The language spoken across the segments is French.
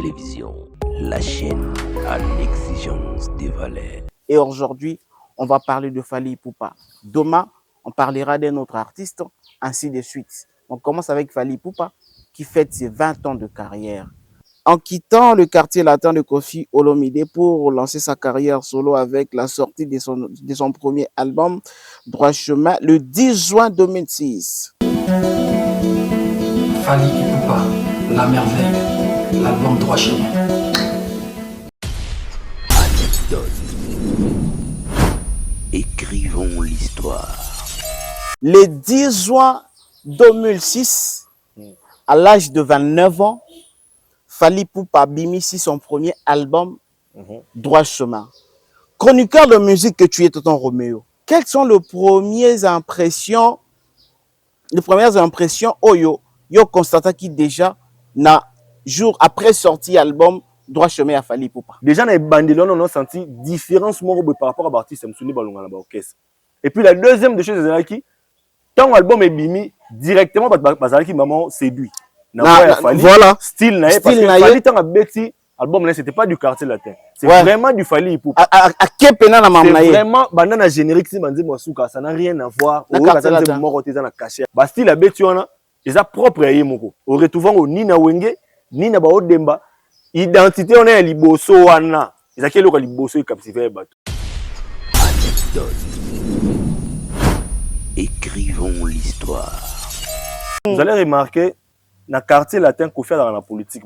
Télévision, la chaîne à l'exigence des valeurs. Et aujourd'hui, on va parler de Fally Ipupa. Demain, on parlera d'un autre artiste, ainsi de suite. On commence avec Fally Ipupa, qui fête ses 20 ans de carrière. En quittant le quartier latin de Koffi Olomide pour lancer sa carrière solo avec la sortie de son premier album, Droit Chemin, le 10 juin 2006. Fally Ipupa, La Merveille, l'album Droit Chemin. Anecdote. Écrivons l'histoire. Le 10 juin 2006, à l'âge de 29 ans, Fally Ipupa bimisi son premier album, Droit Chemin. Chroniqueur de musique que tu es, Tonton Roméo, quelles sont les premières impressions Oyo, yo constata qui déjà, na jour après sorti album, Droit Chemin à Fally Ipupa? Déjà, dans les bandelons, on a senti différence par rapport à l'artiste Msouni Balonga dans l'orchestre. Et puis la deuxième des choses, c'est que quand l'album est bimi, directement, parce que maman séduit. Voilà. Style naïe, parce que Fally tant à Betty, album c'était pas du quartier latin. C'est vraiment du Fally Ipupa. À quel pena na maman c'est vraiment banana générique si manzi mosuka, ça n'a rien à voir. Au quartier latin, mort na caché. Ba style à Betty on a, ils a propre à moko. Au retour au Nina Wenge, Nina Ba Odemba, identité on est liboso wana. Ils a quel local liboso et captivé bateau. Anecdote. Écrivons l'histoire. Vous allez remarquer, dans le quartier latin, Koffi dans la politique,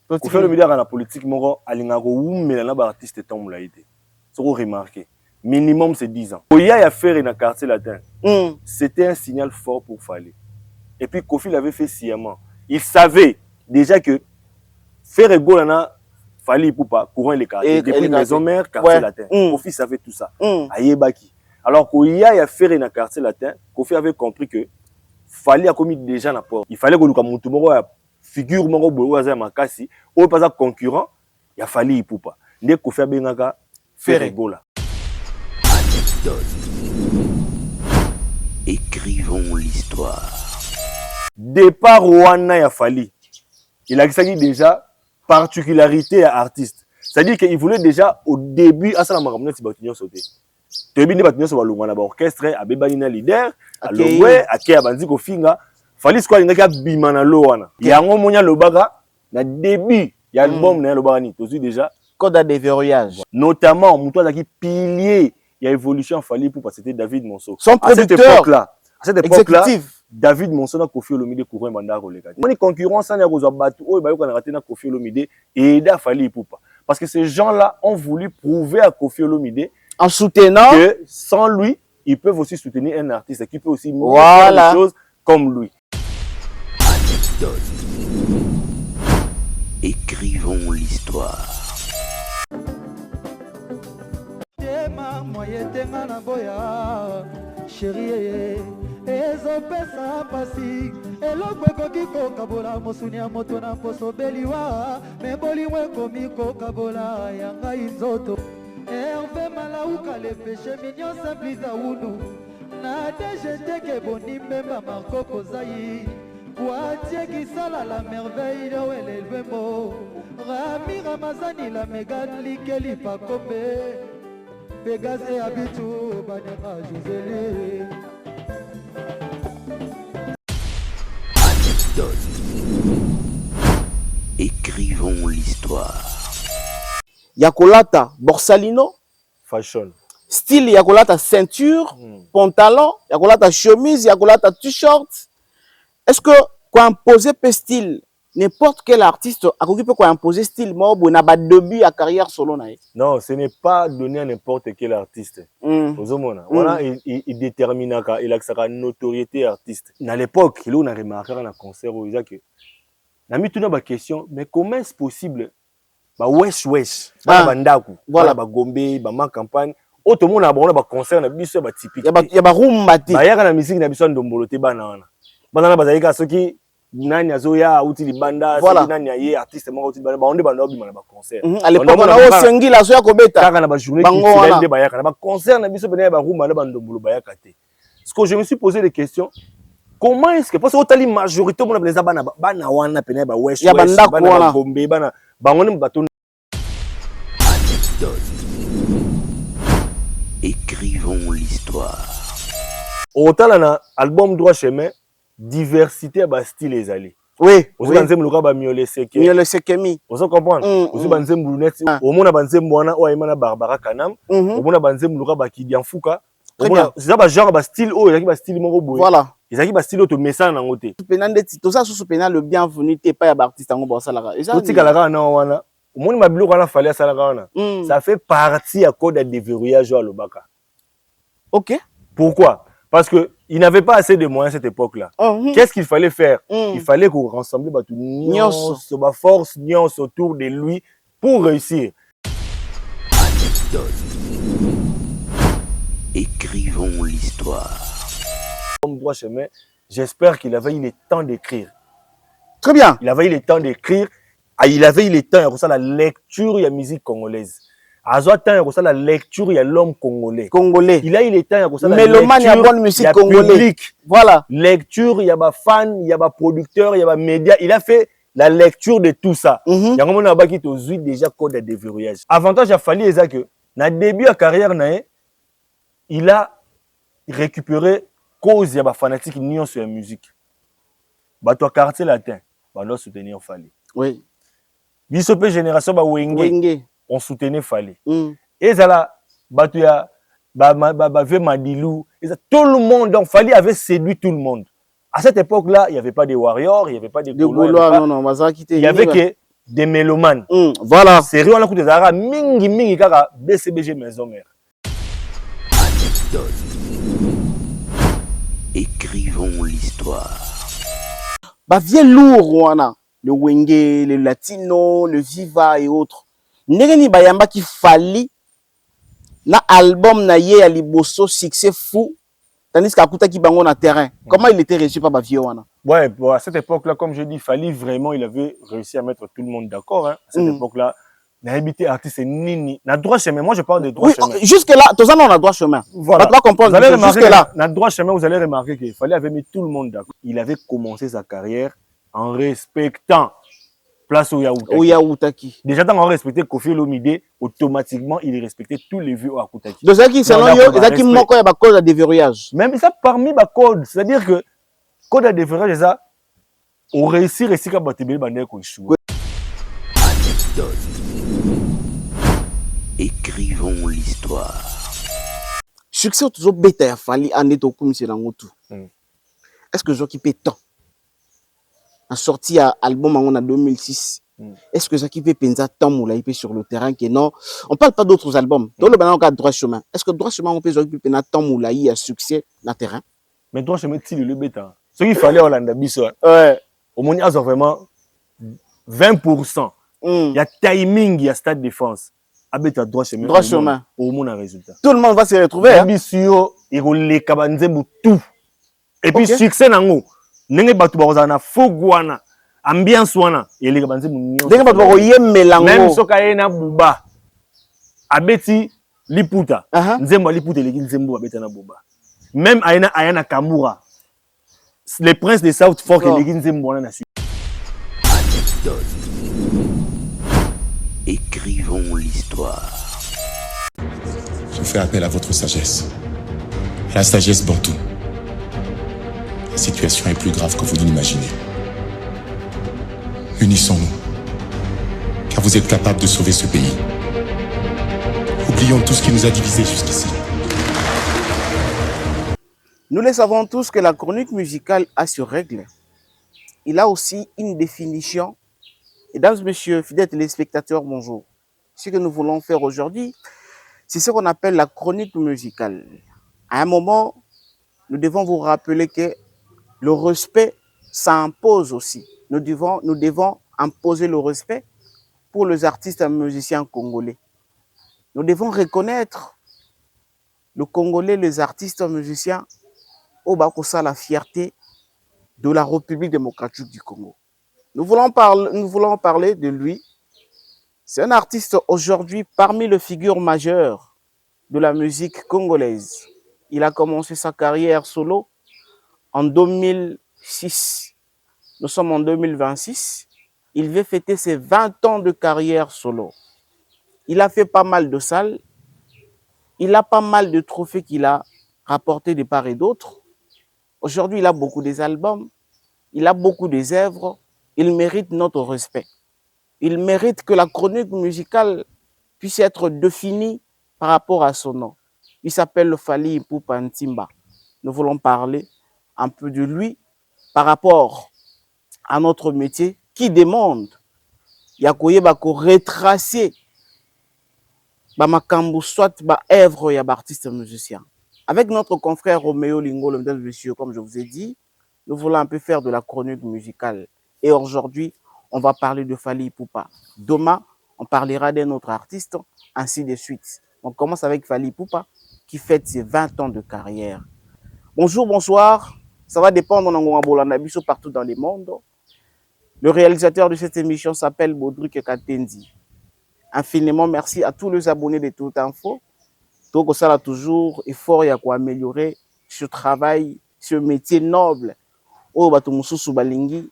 Koffi le milieu dans la politique, Alingako ou Mélana artiste tombe là été. C'est remarqué. Minimum c'est 10 ans. Il y a affaire dans le quartier latin. C'était un signal fort pour Fally. Et puis Koffi l'avait fait sciemment. Il savait déjà que faire Golana, Fally Ipupa, courant les quartiers. Depuis maison mère, quartier latin. Koffi savait tout ça. Ayebaki. Alors qu'il y a affaire dans le quartier latin, Koffi avait compris que Fally a commis déjà la porte. Il fallait que le figure moko boaza makasi ou pas un concurrent, il a Fally Ipupa. Ndé Koffi benga faire Ebola. Anecdote. Écrivons l'histoire. Départ Rwanda ya Fally. Il a dit déjà particularité à artiste. C'est-à-dire qu'il voulait déjà au début à ça la maramna si batunyo sauter. Tebi ni batunyo so balunga na ba orchestre abebani na leader, alongwe aké abanzi ko finga. Fally squad ngaka bima na lo wana. Yango monya lobaka na début ya album na lobaka ni tozu déjà code à déverrouillage. Notamment muto azaki pilier ya évolution Fally Ipupa c'était David Monso. Son producteur à cette époque-là, David Monso na Koffi Olomide courant banda koleka. Moni concurrence na ko zo batu o ba yo kana raté na Koffi Olomide et da Fally Ipupa parce que ces gens-là ont voulu prouver à Koffi Olomide en soutenant que sans lui, ils peuvent aussi soutenir un artiste qui peut aussi faire des choses comme lui. Anecdote. Écrivons l'histoire. Chérie, ezopesa pasi eloko ekoki kokabola mosuni ya moto na poso beliwa me bolingo ekomi kokabola ya ngai nzoto Hervé Malauka le péché mignon simpliza unu na DGT ke boni mbemba Marco Kozai Watie Kisala la merveille de Wele Lwembo Rami Ramazani la Megan Likeli Pakombe Vegas et Abitou Banema Joseli. Anecdote. Écrivons l'histoire. Yakolata Borsalino, Fashion. style Yakolata ceinture, pantalon, Yakolata chemise, Yakolata t-shirt. Est-ce que quand imposer style n'importe quel artiste a peut imposer style mob n'a pas début à carrière solo naï? Non, ce n'est pas donné à n'importe quel artiste. Voilà, il détermine il a sa notoriété artiste. À l'époque, là on a remarqué dans un concert où il a que n'a mis tout dans la question, mais comment est-ce possible? Bah wesh bah ndaku, voilà bah gombe, bah ma campagne. Autre monde a bon là bah concert na biso bah typique. Il y a bah rumba ti. Bah y a na musique na biso ndombolote bana wana. Bana ba zaika soki nani azoya uti libanda voilà. Nani aye artiste moko uti libanda ba onde ba nobi mana ba concert. À l'époque on a osengi la soya kobeta. Kaka na ba journée culturelle de bayaka na ba concert na biso bena ba rumba na ba ndombolo bayaka te. Ce que je me suis posé des questions, comment est-ce que parce que la majorité mon bana wana pena ba wesh bana gombe bana bango bato. Écrivons l'histoire. Autant na album Droit Chemin, diversité à style les allés. Oui. Aussi banzem luka ba miole seke. Miole sekemi. Vous comprenez? Aussi banzem brunette. Au moins banzem wana o ayema na Barbara Kanam. Au moins banzem luka ba Kidian Fouka. Au moins c'est ça ba genre ba style o ezaki ba style moko boye. Voilà. Ezaki ba style to message na ngote. Penande tout ça sous pena le bienvenu t'es pas ya artiste ngo bossa la. Et ça tout kala na wana. Au moins ma biloko wana fallait ça la wana. Ça fait partie à code de déverrouillage à Lobaka. OK. Pourquoi? Parce qu'il n'avait pas assez de moyens à cette époque-là. Qu'est-ce qu'il fallait faire? Il fallait qu'on rassemble ma force autour de lui pour réussir. Écrivons l'histoire. Comme Droit Chemin, j'espère qu'il avait eu le temps d'écrire. Très bien. Il avait eu le temps d'écrire. Il avait eu le temps de la lecture de la musique congolaise. La lecture, il y a l'homme congolais. Il a eu le temps de la mélomane, il y a bonne musique congolaise. Voilà. Lecture, il y a des fans, il y a des producteurs, il y a des médias. Il a fait la lecture de tout ça. Il y a un moment qui est déjà code de déverrouillage. Avantage, il a fallu que, dans le début de la carrière, il a récupéré cause de la fanatique sur la musique. Bato quartier latin, on doit soutenir Fali. Oui. Bisopé génération ba Wenge. On soutenait Fali. Et ça là, Batouya, Madilou, tout le monde, donc Fali avait séduit tout le monde. À cette époque-là, il n'y avait pas de warriors, il n'y avait pas de Gaulois, il y avait que des mélomanes. Voilà. C'est rien, on a écouté Zara, mingi, kaka, BCBG maison mère. Écrivons l'histoire. Bah, vieux lourd, wana. Le Wenge, le Latino, le Viva et autres. Negeni bayamba qui Fali na album na ye ya liboso succès fou tandis qu'akuta ki bango na terrain. Comment il était reçu par Bavio wana? Ouais, bon, à cette époque-là, comme je dis, Fali vraiment, il avait réussi à mettre tout le monde d'accord. Hein. À cette époque-là, n'a habité artiste Nini. Na droit chemin, moi je parle de droit chemin. Jusque là, tous on a droit chemin. Voilà. Vous allez remarquer jusque là. Na droit chemin, vous allez remarquer qu'il Fali avait mis tout le monde d'accord. Il avait commencé sa carrière en respectant place au Yaoutaki. Déjà, quand on respectait Kofi Olomide, automatiquement, il respectait tous les vieux à Koutaki. Donc, selon eux, il y a un code de déverrouillage. Même ça, parmi les codes, c'est-à-dire que code de déverrouillage, ça, on réussit à battre les bandits qu'on échoue. Écrivons l'histoire. Succès, toujours bêta, il fallait en être au commissaire dans tout. Est-ce que j'occupe tant? En sorti à album en 2006. Est-ce que Zaki peut penser tant moula sur le terrain que non? On parle pas d'autres albums. Dans le banana droit chemin. Est-ce que droit chemin on peut Zaki penser tant moula à succès dans le terrain? Mais droit chemin c'est le bêta. Ce qu'il fallait Hollande biso. Au moins il y a vraiment 20%. Il y a timing, il y a stade défense. Abeta droit chemin. Droit chemin. Au moins un résultat. Tout le monde va se retrouver. Biso il roule kabanzembu tout. Et puis succès nango. Nenge batu bazana fogwana ambiance wana eleka banze munyo ndenge batu bakoyemelango même soka yena buba abeti liputa nzembo liputa eleki nzembo abeta na buba même ayana Kamura les princes de South Fork eleki nzembo wana na Écrivons l'histoire. Je fais appel à votre sagesse, à la sagesse bantou. La situation est plus grave que vous ne l'imaginez. Unissons-nous, car vous êtes capables de sauver ce pays. Oublions tout ce qui nous a divisés jusqu'ici. Nous le savons tous que la chronique musicale a ses règles. Il a aussi une définition. Mesdames, messieurs, fidèles téléspectateurs, bonjour. Ce que nous voulons faire aujourd'hui, c'est ce qu'on appelle la chronique musicale. À un moment, nous devons vous rappeler que le respect s'impose aussi. Nous devons imposer le respect pour les artistes et musiciens congolais. Nous devons reconnaître le Congolais, les artistes et musiciens, au Bakosa, la fierté de la République démocratique du Congo. Nous voulons parler de lui. C'est un artiste aujourd'hui parmi les figures majeures de la musique congolaise. Il a commencé sa carrière solo en 2006. Nous sommes en 2026. il veut fêter ses 20 ans de carrière solo. Il a fait pas mal de salles, il a pas mal de trophées qu'il a rapportés de part et d'autre. Aujourd'hui, il a beaucoup des albums, il a beaucoup des œuvres, il mérite notre respect. Il mérite que la chronique musicale puisse être définie par rapport à son nom. Il s'appelle Fally Ipupa Ntimba. Nous voulons parler un peu de lui par rapport à notre métier qui demande yakoye bako retracer ba makambu soit ba œuvre ya artiste musicien. Avec notre confrère Roméo Lingo, mesdames et messieurs, comme je vous ai dit, nous voulons un peu faire de la chronique musicale. Et aujourd'hui, on va parler de Fally Ipupa. Demain, on parlera d'un autre artiste, ainsi de suite. On commence avec Fally Ipupa qui fête ses 20 ans de carrière. Bonjour, bonsoir. Ça va dépendre de partout dans le monde. Le réalisateur de cette émission s'appelle Baudric Katendi. Infiniment merci à tous les abonnés de Tout Info. Donc, ça a toujours effort pour améliorer ce travail, ce métier noble. Oh, bato mususu balingi,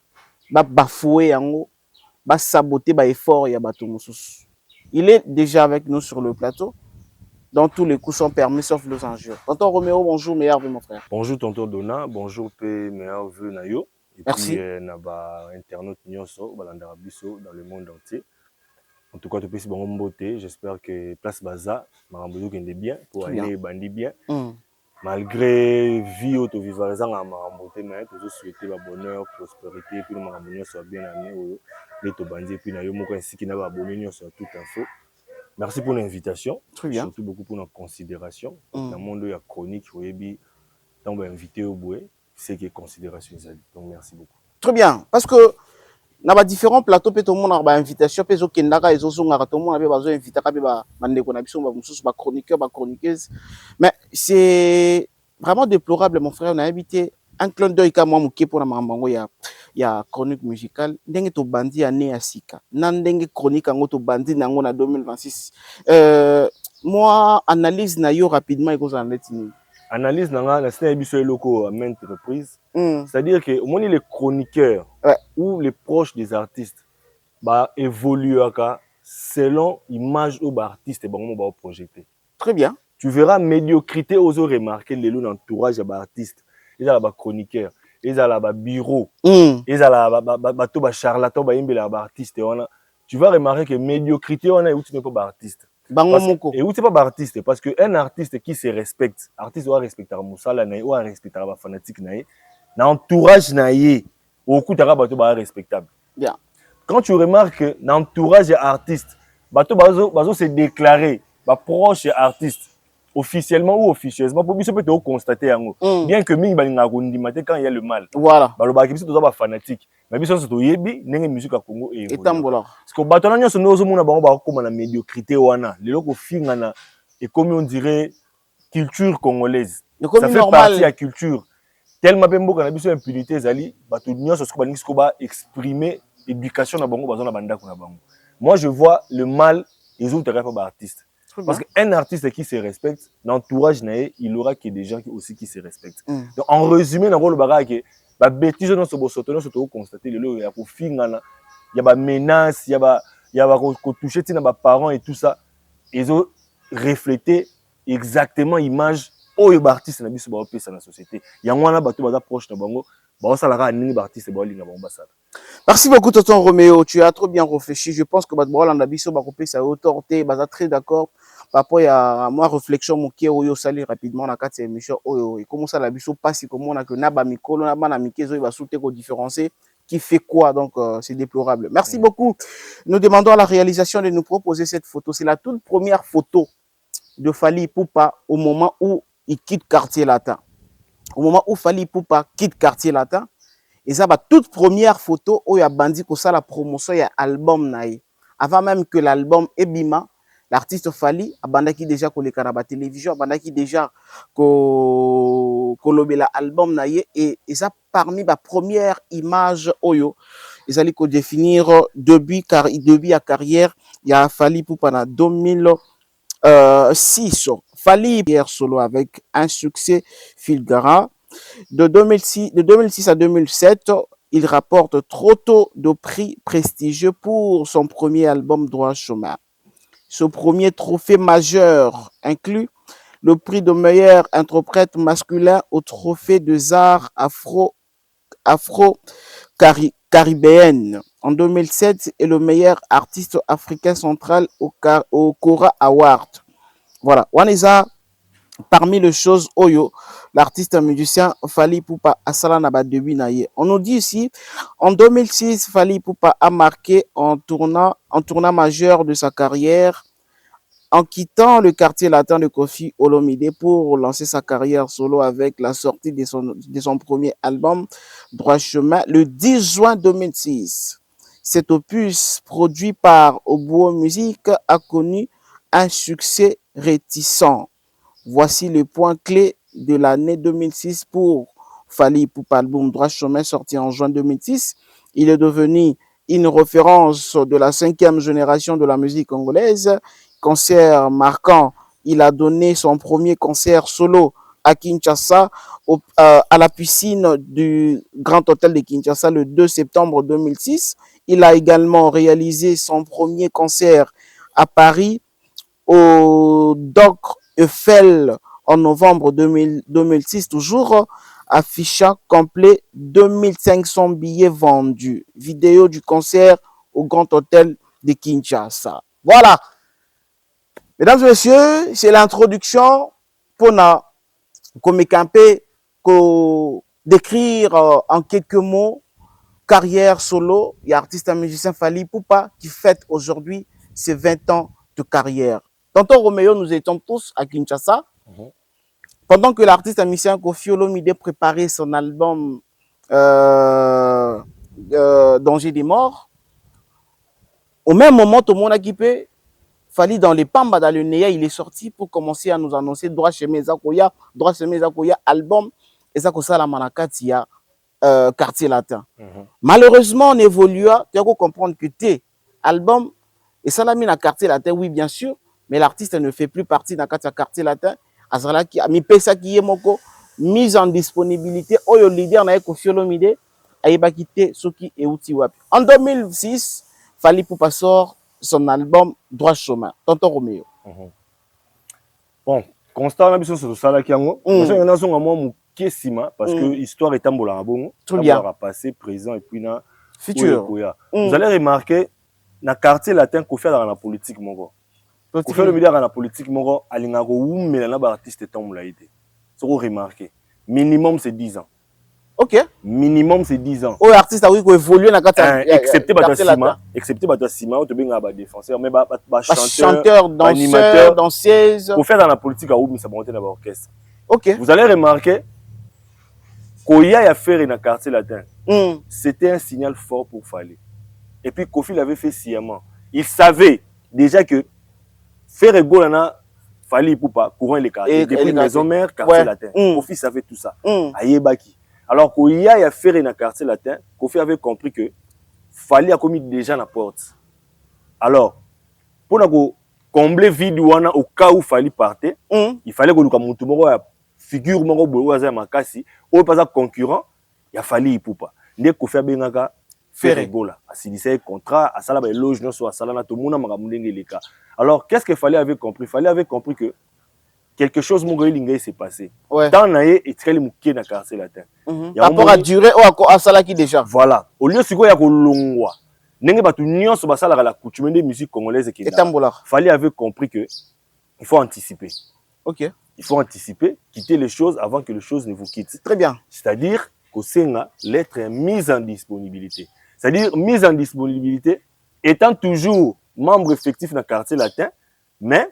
ba bafoué yango, ba saboter ba effort ya bato mususu. Il est déjà avec nous sur le plateau. Donc, tous les coups sont permis sauf les injures. Tonton Roméo, bonjour, meilleur vœu, mon frère. Bonjour, tonton Dona. Bonjour, meilleur vœu, Nayo. Et merci. Puis, naba internaute nyonso, balandara biso dans le monde entier. En tout cas, tu peux si bon beauté. J'espère que Place Baza, Marambozo qui est bien pour aller bandi bien. Malgré vie auto vivant à Maramboté, mais tu souhaiter le bonheur, prospérité, puis le Marambonio soit bien amené les to bandi puis Nayo moko ainsi qui n'a pas abonné sur Tout Info. Merci pour l'invitation. Surtout beaucoup pour notre considération. Dans le monde il y a chronique, oui, tant on invité au bout, c'est que considération donc merci beaucoup. Très bien, parce que na ba différents plateaux pe tout le monde a ba invitation pe zo kendaka ezo zonga tout le monde a ba zo inviter ka pe ba bandeko na biso ba mususu ba chroniqueur ba chroniqueuse, mais c'est vraiment déplorable mon frère. On a invité un clin d'œil ka moi muke pour na mamango ya chronique musicale ndenge to bandi ya ne asika na ndenge chronique ngo to bandi nango na 2026. Moi analyse na yo rapidement eko za netini analyse nanga na sina biso eloko à maintes reprises. C'est-à-dire que au moins les chroniqueurs ou les proches des artistes bah évoluer selon l'image ou bah artiste bah on va projeter. Très bien. Tu verras médiocrité aux autres remarquer les loups d'entourage à bah artiste. Ils ont bah chroniqueur, ils ont bah bureau, ils ont bah tout bah charlatan bah imbé bah artiste. Tu vas remarquer que médiocrité on a où tu n'es pas artiste. Et où c'est pas artiste parce que un artiste qui se respecte, artiste doit respecter Moussala naï ou respecter la fanatique naï, l'entourage naï au coup t'as bateau bah respectable. Bien. Quand tu remarques que l'entourage artiste, bateau bazo se déclarer bah proche artiste officiellement ou officieusement pour bien peut constater bien que ming balinga kondimate quand il y a le mal. Voilà. Bah le bah qui sont pas fanatique. Mais bien sûr c'est au yebi n'enge musique à Congo et tambola. Parce que bateau n'yo sono zo mona bango ba comme la médiocrité wana. Les loko finga na et comme on dirait culture congolaise. Ça fait partie de la culture. Tellement bembo kana biso impunité zali bato nyonso ce ko balingi ko ba exprimer éducation na bango bazona banda ko na bango. Moi je vois le mal les autres pas ba artiste. Parce qu'un artiste qui se respecte, l'entourage il aura que des gens qui aussi qui se respectent. Donc en résumé dans le bagage que ba bêtise dans ce beau sotono surtout constater le il y a ko fingana, il y a ba menace, il y a ko toucher tina ba parents et tout ça. Ils ont reflété exactement image au artiste na biso ba opesa na société. Ya ngwana bato baza proche na bango, ba osalaka nini ba artiste ba linga bango basala. Merci beaucoup tonton Roméo, tu as trop bien réfléchi. Je pense que bato ba landa biso ba kopesa autorité, baza très d'accord. Par rapport à moi réflexion mon qui oyo sali rapidement na kati émission oyo et comment ça la biso passe comme on a que na ba mikolo na ba na mikezo ba souté ko différencier qui fait quoi donc c'est déplorable. Merci beaucoup. Nous demandons à la réalisation de nous proposer cette photo. C'est la toute première photo de Fally Ipupa au moment où il quitte Quartier Latin. Au moment où Fally Ipupa quitte Quartier Latin, et ça va toute première photo où il y a bandi ko ça la promotion il y a album naï. Avant même que l'album ebima, l'artiste Fally abandaki déjà ko le kanaba télévision, abandaki déjà ko lobela album naï et ça parmi la première image oyo ils allaient ko définir début à carrière il y a Fally Ipupa na 2006 Fally Pierre solo avec un succès fulgurant. De 2006 à 2007, il rapporte trop tôt de prix prestigieux pour son premier album Droit Chemin. Ce premier trophée majeur inclut le prix de meilleur interprète masculin au trophée des arts afro-caribéennes en 2007 et le meilleur artiste africain central au Cora Award. Voilà, on est à parmi les choses Oyo, l'artiste musicien Fally Ipupa Asala Naba début naïe. On nous dit ici, en 2006, Fally Ipupa a marqué un tournant majeur de sa carrière en quittant le quartier latin de Koffi Olomide pour lancer sa carrière solo avec la sortie de son premier album Droit Chemin le 10 juin 2006. Cet opus produit par Obuo Music a connu un succès réticent. Voici les points clés de l'année 2006 pour Fally Ipupa, album Droit Chemin sorti en juin 2006. Il est devenu une référence de la 5e génération de la musique congolaise. Concert marquant, il a donné son premier concert solo à Kinshasa, à la piscine du Grand Hôtel de Kinshasa le 2 septembre 2006. Il a également réalisé son premier concert à Paris au Doc Eiffel en novembre 2006, toujours affichant complet 2500 billets vendus. Vidéo du concert au Grand Hôtel de Kinshasa. Voilà. Mesdames et messieurs, c'est l'introduction pour décrire en quelques mots carrière solo et artiste musicien Fally Ipupa qui fête aujourd'hui ses 20 ans de carrière. Tonton Roméo, nous étions tous à Kinshasa. Pendant que l'artiste musicien Koffi Olomide préparait son album Danger des morts, au même moment, tout le monde a équipé. Fally dans les Pamba, dans le Néa, il est sorti pour commencer à nous annoncer Droit Chemin Zakoya, album Ezakosa la Manakatia, quartier latin. Malheureusement, on évolua, tu as comprendre que tes albums, et ça l'a mis dans le quartier latin, oui, bien sûr, mais l'artiste ne fait plus partie d'un quartier latin. Azala qui a mis pesa qui est moko, mise en disponibilité, oyo leader na Koffi Olomide, aïba quitté Soki et Uti Wapi. En 2006, Fally Ipupa sort son album Droit Chemin. Tonton Roméo. Bon, constat on a besoin de ça là qui ango. Parce que nous avons mon parce que l'histoire est en bon. Tout bien. Passé, présent et puis na futur. Vous allez remarquer na quartier latin qu'on fait dans la politique mongo. Qu'on fait le milieu dans la politique mongo alingago ou mais na ba artiste temps la été. Ça vous remarquer. Minimum c'est 10 ans. OK. Minimum c'est 10 ans. Oh artiste a oui ko évoluer na quartier excepté Sima, on te benga ba défenseur mais ba chanteur, danseur, danseuse. Qu'on fait dans la politique à ou mais ça monter dans l'orchestre. OK. Vous allez remarquer Koya a fait dans le quartier latin. C'était un signal fort pour Fally. Et puis Koffi l'avait fait sciemment. Il savait déjà que faire Golana Fally Ipupa courant les quartiers depuis maison mère quartier latin. Koffi savait tout ça. Ayebaki. Alors Koya a fait dans le quartier latin, Koffi avait compris que Fally a commis déjà la porte. Alors pour combler vide au cas où Fally partait, il fallait que nous figure mongo boaza makasi ou pas concurrent il a Fally Ipupa ndé ko faire benaka faire gola asilisa contrat asala ba éloge non so asala na to mona makamulenge leka. Alors qu'est-ce que Fally avait compris? Fally avait compris que quelque chose mongo linga s'est passé dans naé et très muké na quartier latin rapport à durer ou asala qui déjà voilà au lieu siko ya ko longwa ndenge batu nyonso basala la coutume de musique congolaise qui Fally avait compris que il faut anticiper. OK. Il faut anticiper, quitter les choses avant que les choses ne vous quittent. Très bien. C'est-à-dire que c'est l'être mise en disponibilité. C'est-à-dire mise en disponibilité, étant toujours membre effectif dans le quartier latin, mais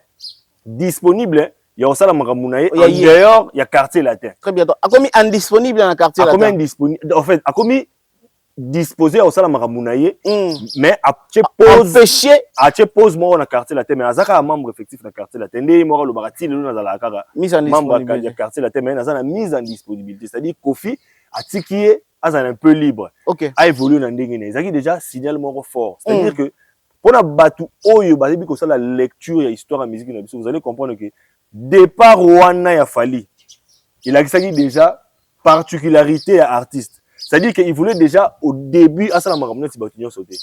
disponible, il y a aussi la Maramounaye, d'ailleurs, il y a quartier latin. Très bien. Donc, à combien indisponible dans le quartier latin? En fait, à combien disposé au salaire Maramounaye, mais à pose moi dans le quartier latin, mais à membre effectif dans le quartier latin, né moi le barati le dans la cara membre du quartier latin, mais dans la mise en disponibilité, c'est-à-dire Koffi a tikié un peu libre, a évolué dans des ça qui déjà signal more fort, c'est-à-dire que pour la batu oyo basebi ko ça la lecture et histoire en musique vous allez comprendre que départ Rwanda ya Fally, il a déjà particularité à artiste. C'est-à-dire qu'il voulait déjà au début à ça la maramona si batunyo sauté.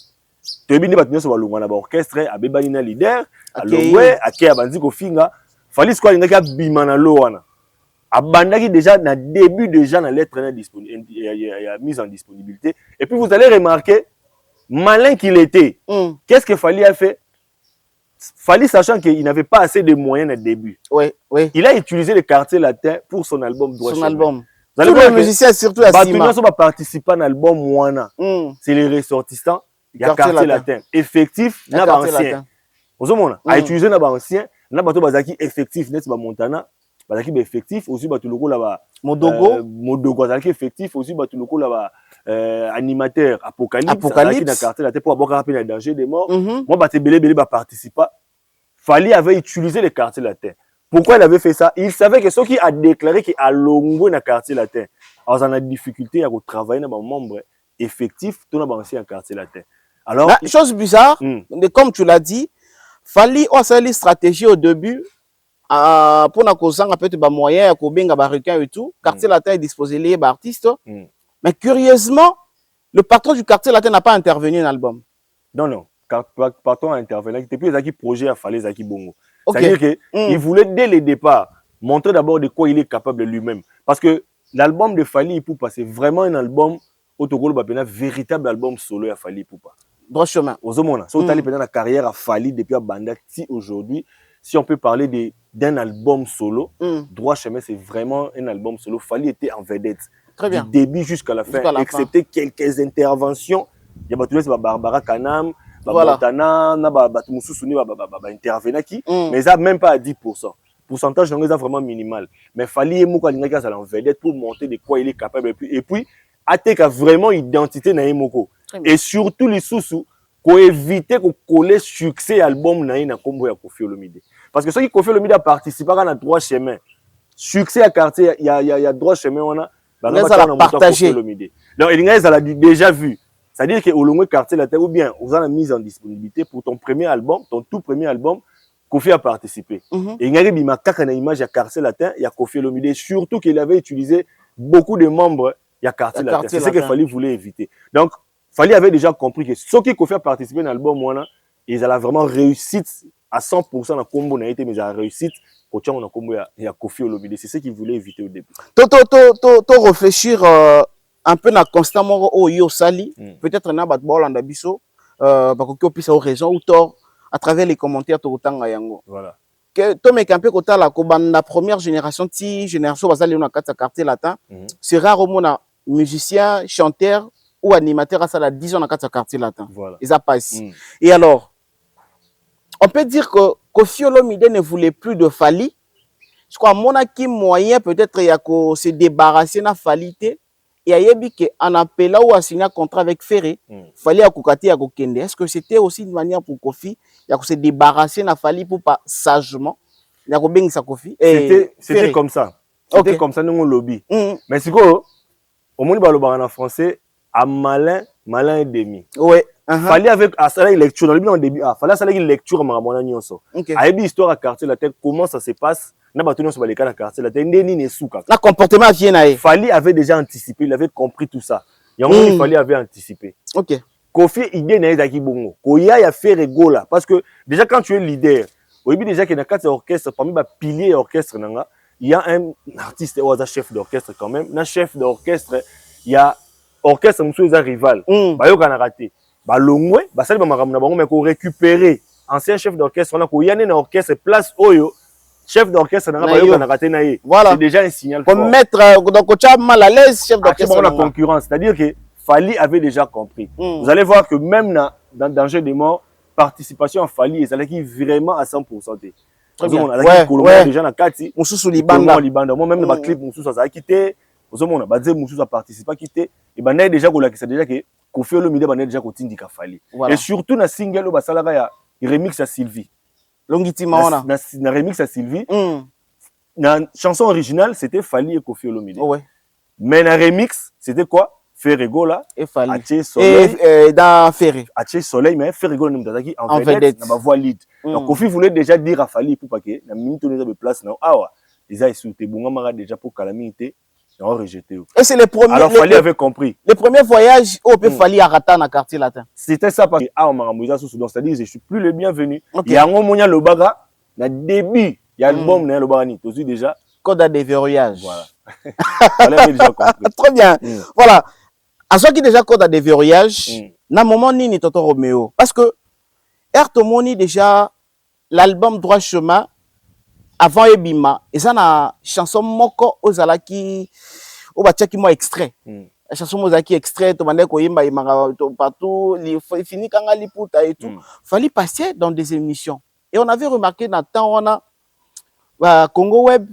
Toyebi ni batunyo so balongwana ba orchestre abebani na leader alongwe ake abanzi ko finga fali squad ngaka bima na lo wana. Abandaki déjà na début déjà na lettre na disponible mise en disponibilité et puis vous allez remarquer malin qu'il était. Qu'est-ce que Fally a fait? Fally, sachant qu'il n'avait pas assez de moyens au début. Oui. Il a utilisé le quartier latin pour son album. Son album. Tous les musiciens, surtout à Sima. Tous les participants à l'album Moana. C'est les ressortissants. Il y a quartier latin. Effectif, il y a ancien. Vous avez a utilisé les anciens. Il y a effectif, n'est-ce pas Montana. Bazaki ba effectif aussi ba tuloko là-bas Modogo bazaki effectif aussi ba tuloko là-bas animateur Apocalypse na quartier latin pour avoir rappelé le danger des morts. Moi ba te belé ba participa. Fally avait utilisé le quartier latin. Pourquoi il avait fait ça? Il savait que ceux qui a déclaré qu'il a longo na quartier latin. Alors on a difficulté à travailler dans un membre effectif tout na ba ancien quartier latin. Alors chose bizarre, comme tu l'as dit, Fally a sa stratégie au début. Pour na kozanga peut-être ba moyen ya kobenga ba requin et tout, quartier latin est disposé les artistes. Mais curieusement, le patron du quartier latin n'a pas intervenu dans l'album. Non, patron a intervenu depuis les projets à Fally Zaki Bongo. C'est-à-dire que il voulait dès le départ montrer d'abord de quoi il est capable lui-même parce que l'album de Fally Ipupa c'est vraiment un album autogolo ba véritable album solo à Fally Ipupa. Droit chemin. Ozomona, so tali pendant la carrière à Fally depuis à Banda ti aujourd'hui. Si on peut parler d'un album solo, Droit Chemin, c'est vraiment un album solo. Fally était en vedette. Très bien. Du début jusqu'à la fin, excepté quelques interventions. Il y a Barbara Kanam, Montana, mais ça même pas à 10%. Pourcentage, c'est vraiment minimal. Mais Fally est en vedette pour montrer de quoi il est capable. Et puis, Atek a vraiment identité na Moko. Et surtout les sous-sous, pour éviter qu'on colle succès album na combo ya Koffi Olomide. Parce que ceux qui Koffi Olomide a participé à Droit Chemin, succès à quartier, il y a Droit Chemin, on a partagé. Donc il a déjà vu. C'est-à-dire que au long quartier la terre ou bien on a mise en disponibilité pour ton premier album, ton tout premier album, Koffi a participé. Et il y a une image à quartier latin, il y a Koffi Olomide, surtout qu'il avait utilisé beaucoup de membres, il y a quartier latin. C'est ce que Fally voulait éviter. Donc Fally avait déjà compris que ceux qui Koffi a participé dans l'album Moana, ils allaient vraiment réussir à 100% dans le combo, mais ils allaient réussir au tient dans combo il y a Koffi Olomide. C'est ce qu'il voulait éviter au début. To réfléchir un peu na constamment au yo sali, peut-être na bat bol en abisso, parce que puisse avoir raison ou tort à travers les commentaires to tanga yango. Voilà. Que to me campé kota la la première génération ti génération basali na kata quartier latin, c'est rare au monde musicien, chanteur ou animateur à ça la 10 ans dans le quartier latin. Voilà. Ils a pas ici. Et alors, on peut dire que Koffi Olomide ne voulait plus de Fally. Je crois mon qui moyen peut-être il y a que se débarrasser na Fally té et a yebi que en appelant ou a signé un contrat avec Ferré, Fally a kokati a kokende. Est-ce que c'était aussi une manière pour Koffi il y a que se débarrasser na Fally pour pas sagement il y a que beng sa Koffi. C'était comme ça. C'était comme ça nous on lobby. Mais c'est quoi au monde baloba en français à malin et demi. Ouais. Fally avec à lecture dans le au début Fally à une lecture maramona nyonso. A yebi histoire à quartier la tête comment ça se passe na batuno so baleka na quartier la tête ndeni ne souka. Na comportement vient naé. Fally avait déjà anticipé, il avait compris tout ça. Il Fally avait anticipé. OK. Koffi idée na ezaki bongo. Koya ya faire rigola parce que déjà quand tu es leader, au début déjà que na quatre orchestre parmi ba pilier orchestre nanga, il y a un artiste ou un chef d'orchestre quand même. Na chef d'orchestre, il y a orchestre monsieur za rival. Ba yo kana raté. Ba longwe, ba sali ba makambo na bango mais ko récupérer ancien chef d'orchestre na ko yana na orchestre place oyo chef d'orchestre na ba yo kana raté na ye. C'est déjà un signal fort. Comme mettre donc tu as mal à l'aise chef d'orchestre la concurrence, c'est-à-dire que Fally avait déjà compris. Vous allez voir que même dans Danger des morts, participation à Fally et ça qui vraiment à 100%. Très bien. Ouais. Déjà na kati. Mususu libanda. Moi même dans clip Mususu ça a quitté. Vous avez bah dire Mususu a participé à quitter et ben déjà ko la c'est déjà que Koffi Olomide ba déjà ko tindika Fally. Et surtout na single ba salaka ya remix à Sylvie. Longiti maona. Na remix à Sylvie. Na chanson originale c'était Fally et Koffi Olomide. Mais na remix c'était quoi? Ferrego là et Fally. Aché Soleil et dans Ferré. Aché Soleil mais Ferrego ne m'taki en vedette na ba voix lead. Donc Koffi voulait déjà dire à Fally pour pas que na minute de place na awa. Ils a souhaité bonga mara déjà pour calamité ils ont rejeté. Et c'est les premiers. Alors, Fally avait compris. Les premiers voyages où on peut Fally à Rata dans le quartier latin. C'était ça parce que c'est-à-dire je suis plus le bienvenu. Ok. Il y a un moment le baga, le début, il y a l'album le baga ni tu déjà Code à déverrouillage. voilà. Fally avait déjà compris. Très bien. Voilà. À ceux qui déjà code à déverrouillage, na moment ni Toto Romeo parce que Ertomoni déjà l'album Droit Chemin avant Ebima et ça na chanson moko ozalaki o batiaki moi extrait. La chanson mozaki extrait to bande ko yimba imanga partout fini kanga liputa et tout. Fallait passer dans des émissions et on avait remarqué dans temps on a Congo Web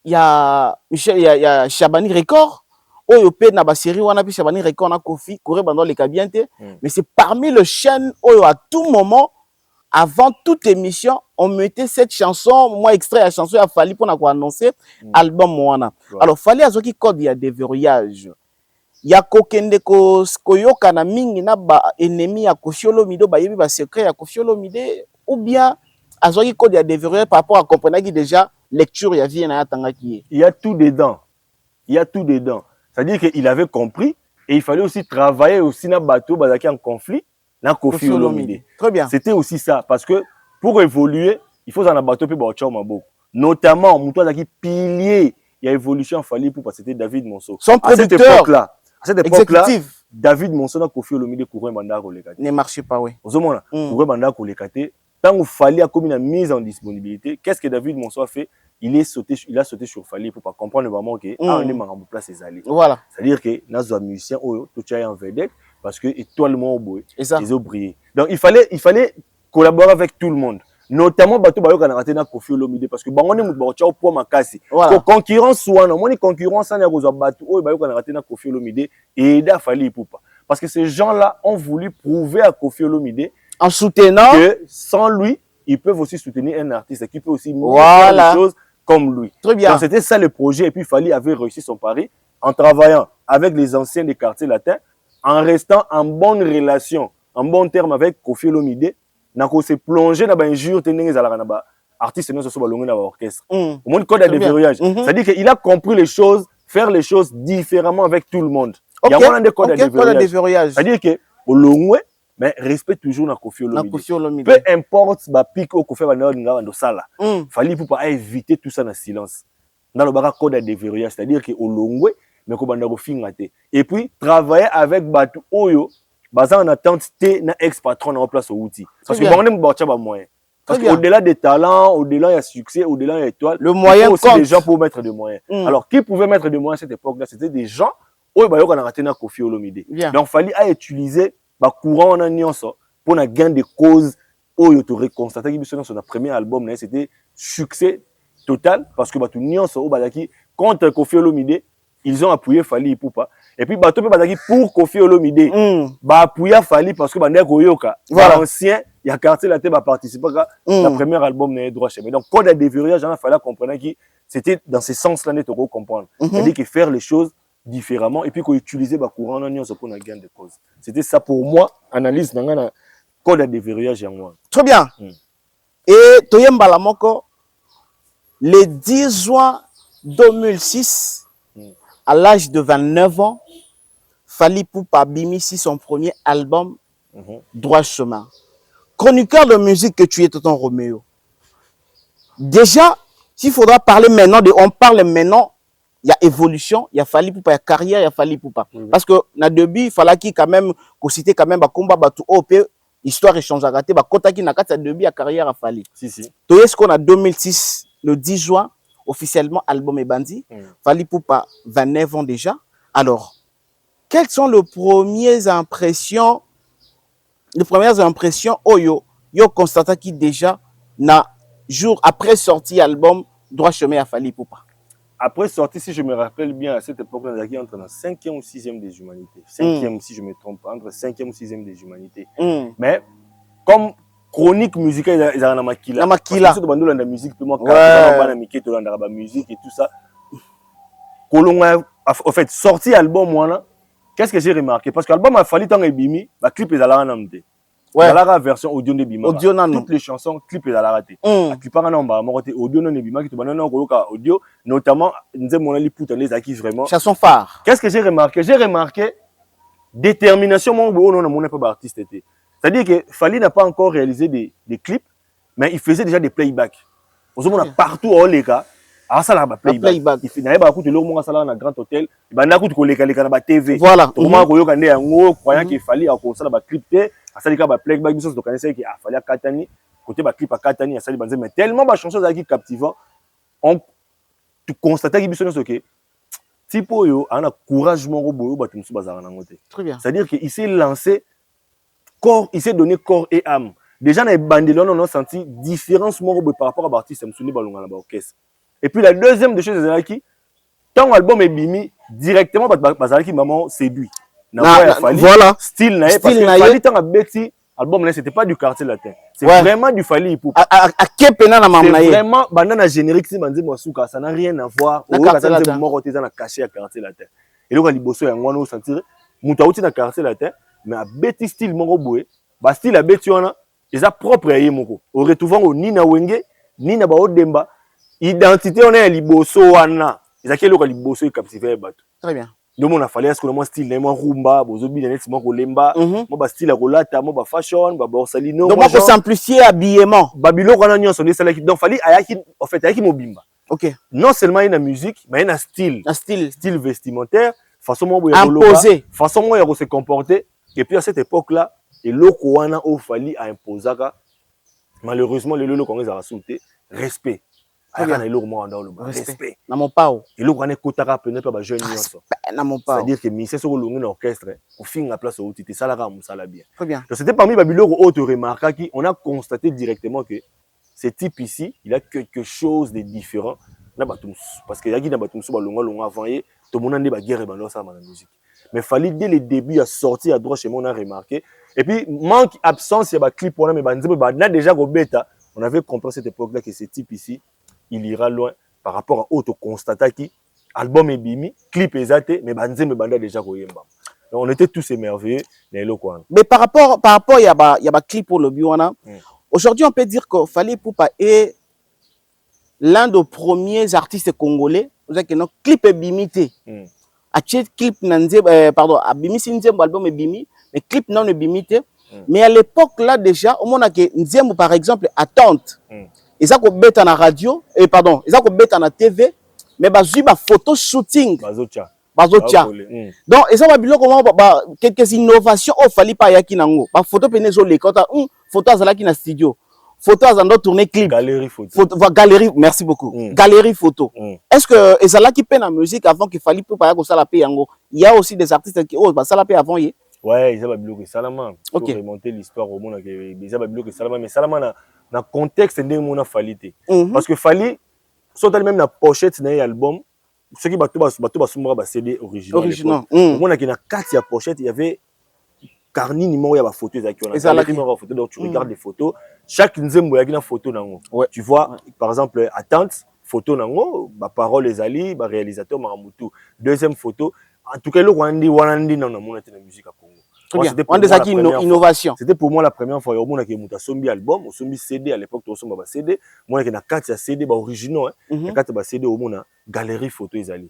il y a Michel il y a Chabani Record oyo pe na ba série wana pi Chabani Record na Kofi courir pendant les cabienté mais c'est parmi les chaînes oyo à tout moment avant toute émission, on mettait cette chanson, moi extrait la chanson, il a fallu pour annoncer album Moana. Alors, fallait à ce qui code, il y a des verrouillages. Il y a kokende ko koyoka na mingi na ba ennemi ya Koffi Olomide ba yebi ba secret ya Koffi Olomide ou bien à ce qui code, il y a des verrouillages par rapport à comprendre qui déjà lecture il y a vie na tanga qui. Il y a tout dedans. Il y a tout dedans. C'est-à-dire qu'il avait compris et il fallait aussi travailler aussi na bateau bazaki en conflit. Koffi Olomide. Très bien. C'était aussi ça parce que pour évoluer, il faut en abattre peu notamment Moutoua qui pilier, il y a évolution Fally pour parce que c'était David Monceau. Son producteur. À cette époque-là, David Monceau na Koffi Olomide courait mandat kolekate. Ne marchait pas oui. Ozomona, courait mandat kolekate. Tant qu'il fallait a commis la mise en disponibilité, qu'est-ce que David Monceau a fait? Il a sauté sur Fally pour pas comprendre vraiment que on est en place ses alliés. Voilà. C'est-à-dire que nas musicien oyo tout en vedette parce que étoilement au bout ils ont brillé. Donc il fallait collaborer avec tout le monde, notamment bateau bayo kana raté na Koffi Olomide parce que bangone mutu ba tchao po makasi ko concurrence wana moni concurrence na ko zo bateau oyo bayo kana raté na Koffi Olomide et da Fally Ipupa parce que ces gens-là ont voulu prouver à Koffi Olomide en soutenant que sans lui ils peuvent aussi soutenir un artiste qui peut aussi faire des choses comme lui. Très bien. Donc c'était ça le projet et puis Fally avait réussi son pari en travaillant avec les anciens des quartiers latins, en restant en bonne relation, en bon terme avec Koffi Olomide, nako se plonger dans un jour tenir les artistes non so balongo na orchestre. Au monde code à déverrouillage. C'est-à-dire qu'il a compris les choses, faire les choses différemment avec tout le monde. Il y a un code à déverrouillage. C'est-à-dire que au long mais respecte toujours na Koffi Olomide. Peu importe ba pic au Koffi Olomide ngaba sala. Fallait pour pas éviter tout ça dans silence. Dans le bas code à déverrouillage, c'est-à-dire que au long mais ko banda ko fingate. Et puis travailler avec batu oyo basant en attente té na ex-patron en place au outil. Parce que bon on ba tchaba moyen. Parce qu'au-delà des talents, au-delà du succès, au-delà des étoiles, le moyen aussi des gens pour mettre des moyens. Alors qui pouvait mettre des moyens à cette époque-là, c'était des gens oyo ba yo kana raté na Koffi Olomide. Donc fallait à utiliser ba courant en nyonso pour na gain de cause oyo to reconstater que sur son premier album c'était succès total parce que ba tout nyonso o bazaki contre Koffi Olomide. Ils ont appuyé Fally Ipupa. Et puis, bateau peut pas pour Koffi Olomide. Bah, appuyer Fally parce que Bandé Koyoka, voilà. Ancien, il y a quartier la tête, va participer à la première album de Droit Chemin. Donc, code à déverrouillage, il fallait comprendre que c'était dans ce sens-là, il faut comprendre. C'est-à-dire que faire les choses différemment et puis qu'on utilisait le courant en union pour la gain de cause. C'était ça pour moi, analyse dans le code à déverrouillage en moi. Très bien. Et Toyem Balamoko, le 10 juin 2006, à l'âge de 29 ans, Fally Ipupa bimisi son premier album, Droit Chemin. Chroniqueur de musique que tu es, Tonton Roméo. Déjà, s'il faudra parler maintenant, on parle maintenant, il y a évolution, il y a Fally Ipupa, il y a carrière, il y a Fally Ipupa. Parce que, na début, il fallait qu'il quand même, qu'on cite quand même, combat, tout OP, histoire échange à rater, kota qui n'a qu'à sa début, à carrière à Fally. Si, si. Toi, est-ce qu'on a 2006, le 10 juin, officiellement, album est bandit. Fally Ipupa, 29 ans déjà. Alors, quelles sont les premières impressions, yo constata qui déjà, na jour après sorti album, Droit Chemin à Fally Ipupa? Après sorti, si je me rappelle bien, à cette époque-là, on est entre le 5e ou 6e des humanités. 5e, si je ne me trompe pas, entre 5e ou 6e des humanités. Mais, comme chronique musicale, ils ont la maquilla. La maquilla. Parce que la musique, la musique et tout ça. En fait, sorti album, moi, qu'est-ce que j'ai remarqué? Parce que l'album a fallu tant que bimi, le clip est allé en amté. Ouais. La version audio de Bima. Audio nano. Toutes les chansons, clip et la raté. La plupart en bas, audio non Bima qui te banane audio, notamment nous mon ali pouta les acquis vraiment. Chanson phare. Qu'est-ce que j'ai remarqué? J'ai remarqué détermination mon pas artiste était. C'est-à-dire que Fally n'a pas encore réalisé des clips, mais il faisait déjà des playbacks. On a partout au les gars. Ah ça là playback. Il n'avait pas écouté l'homme ça là dans grand hôtel. Il va n'a écouté les gars na TV. Voilà. Tout le monde koyo kande yango croyant qu'il fallait à ça là clip te. À ça les gars playback biso donc connaissait qu'il a fallu à Katani côté clip à Katani à ça les mais tellement ba chanson qui captivant. On tu constatais que biso non OK. Tipo yo a un encouragement au boyo ba tumsu bazara na ngote. Très bien. C'est-à-dire qu'il s'est lancé corps, il s'est donné corps et âme. Déjà dans les bandes on a senti différence par rapport à l'artiste Msuni Balonga na ba orchestre. Et puis la deuxième des choses c'est qui ton album est bimi directement bazalaki maman séduit. Voilà. Style naé parce que Fally tant a beti album là c'était pas du quartier latin. C'est vraiment du Fally pour à kepena na maman naé. C'est vraiment banana générique si banze mosuka ça n'a rien à voir au quartier latin moko teza na caché à quartier latin. Et donc liboso ya ngwana o sentir muta uti na quartier latin mais a beti style moko boé ba style a beti wana eza propre à yemoko. Au retrouvant au Nina Wenge Nina ba Odemba identité on est liboso wana ezaki loka liboso e captiver bato. Très bien. Donc on a fallu est-ce que moi style na moi rumba bozobi na net moko lemba moi ba style rolata moi ba fashion ba borsalino donc moi faut simplifier habillement babilo kana nyonso ne sala ki donc fallait ayaki en fait ayaki mobimba. OK. Non seulement une musique mais une style vestimentaire façon moi imposer façon moi se comporter et puis à cette époque là et loko wana o fallait à imposer malheureusement le lolo congolais a sauté respect. Respect. Na mon pao. Et le grand écoutera peut-être pas jeune nyonso. Na mon pao. C'est-à-dire que ministère sur l'orchestre orchestre au fin la place au titre ça la ram ça la bien. Très bien. Donc c'était parmi Babylore autre remarque qui on a constaté directement que ce type ici, il a quelque chose de différent na batum parce que yaki na batum so balonga avant tout le monde ande ba guerre ba ça dans la musique. Mais fallait dès le début à sortir à droite chez moi on a remarqué et puis manque absence il y a clip on a mais ba na déjà go bêta on avait compris à cette époque là que ce type ici il ira loin par rapport à auto constata qui album est bimi clip exacté mais banze me banda déjà koyemba on était tous émerveillés mais par rapport il y a ba clip pour le biwana aujourd'hui on peut dire que Fally Ipupa est l'un des premiers artistes congolais vous savez que notre clip est bimité a clip nanze pardon a bimi sinzembo album est bimi mais clip non est bimité mais à l'époque là déjà au moment que nzembo par exemple attente ils ont bêta na radio et pardon ils ont bêta na TV mais bazui ba photo shooting bazotia donc ils ont bilo comment quelques innovations au Fally pa yaki nango ba photo penezo le kota photo azalaki na studio photo azando tourner clip galerie photo galerie merci beaucoup galerie photo est-ce que ezalaki pe na musique avant qu'il Fally Ipupa ya ko sala pe yango il y a aussi des artistes qui ba sala pe avant ye ouais ils ont bilo que salama pour remonter l'histoire au monde que ils ont bilo que salama mais salama na contexte ndenge mona Fally te parce que Fally soit même na pochette na album ceux qui bato basumba ba CD original au monde que na carte ya pochette il y avait carnet numéro ya ba photo ezaki on a numéro photo donc tu regardes les photos chaque nzembo ya kina photo nango tu vois par exemple attente photo nango ba parole ezali ba réalisateur Maramutu deuxième photo en tout cas le Rwandi wanandi na mona te na musique à Congo. C'était innovation. C'était pour moi la première fois. Il y a un sombi album, un sombi CD à l'époque, il y a CD. Moi, il y a 4 CD originaux. Il y a 4 CD au monde, galerie photo. Il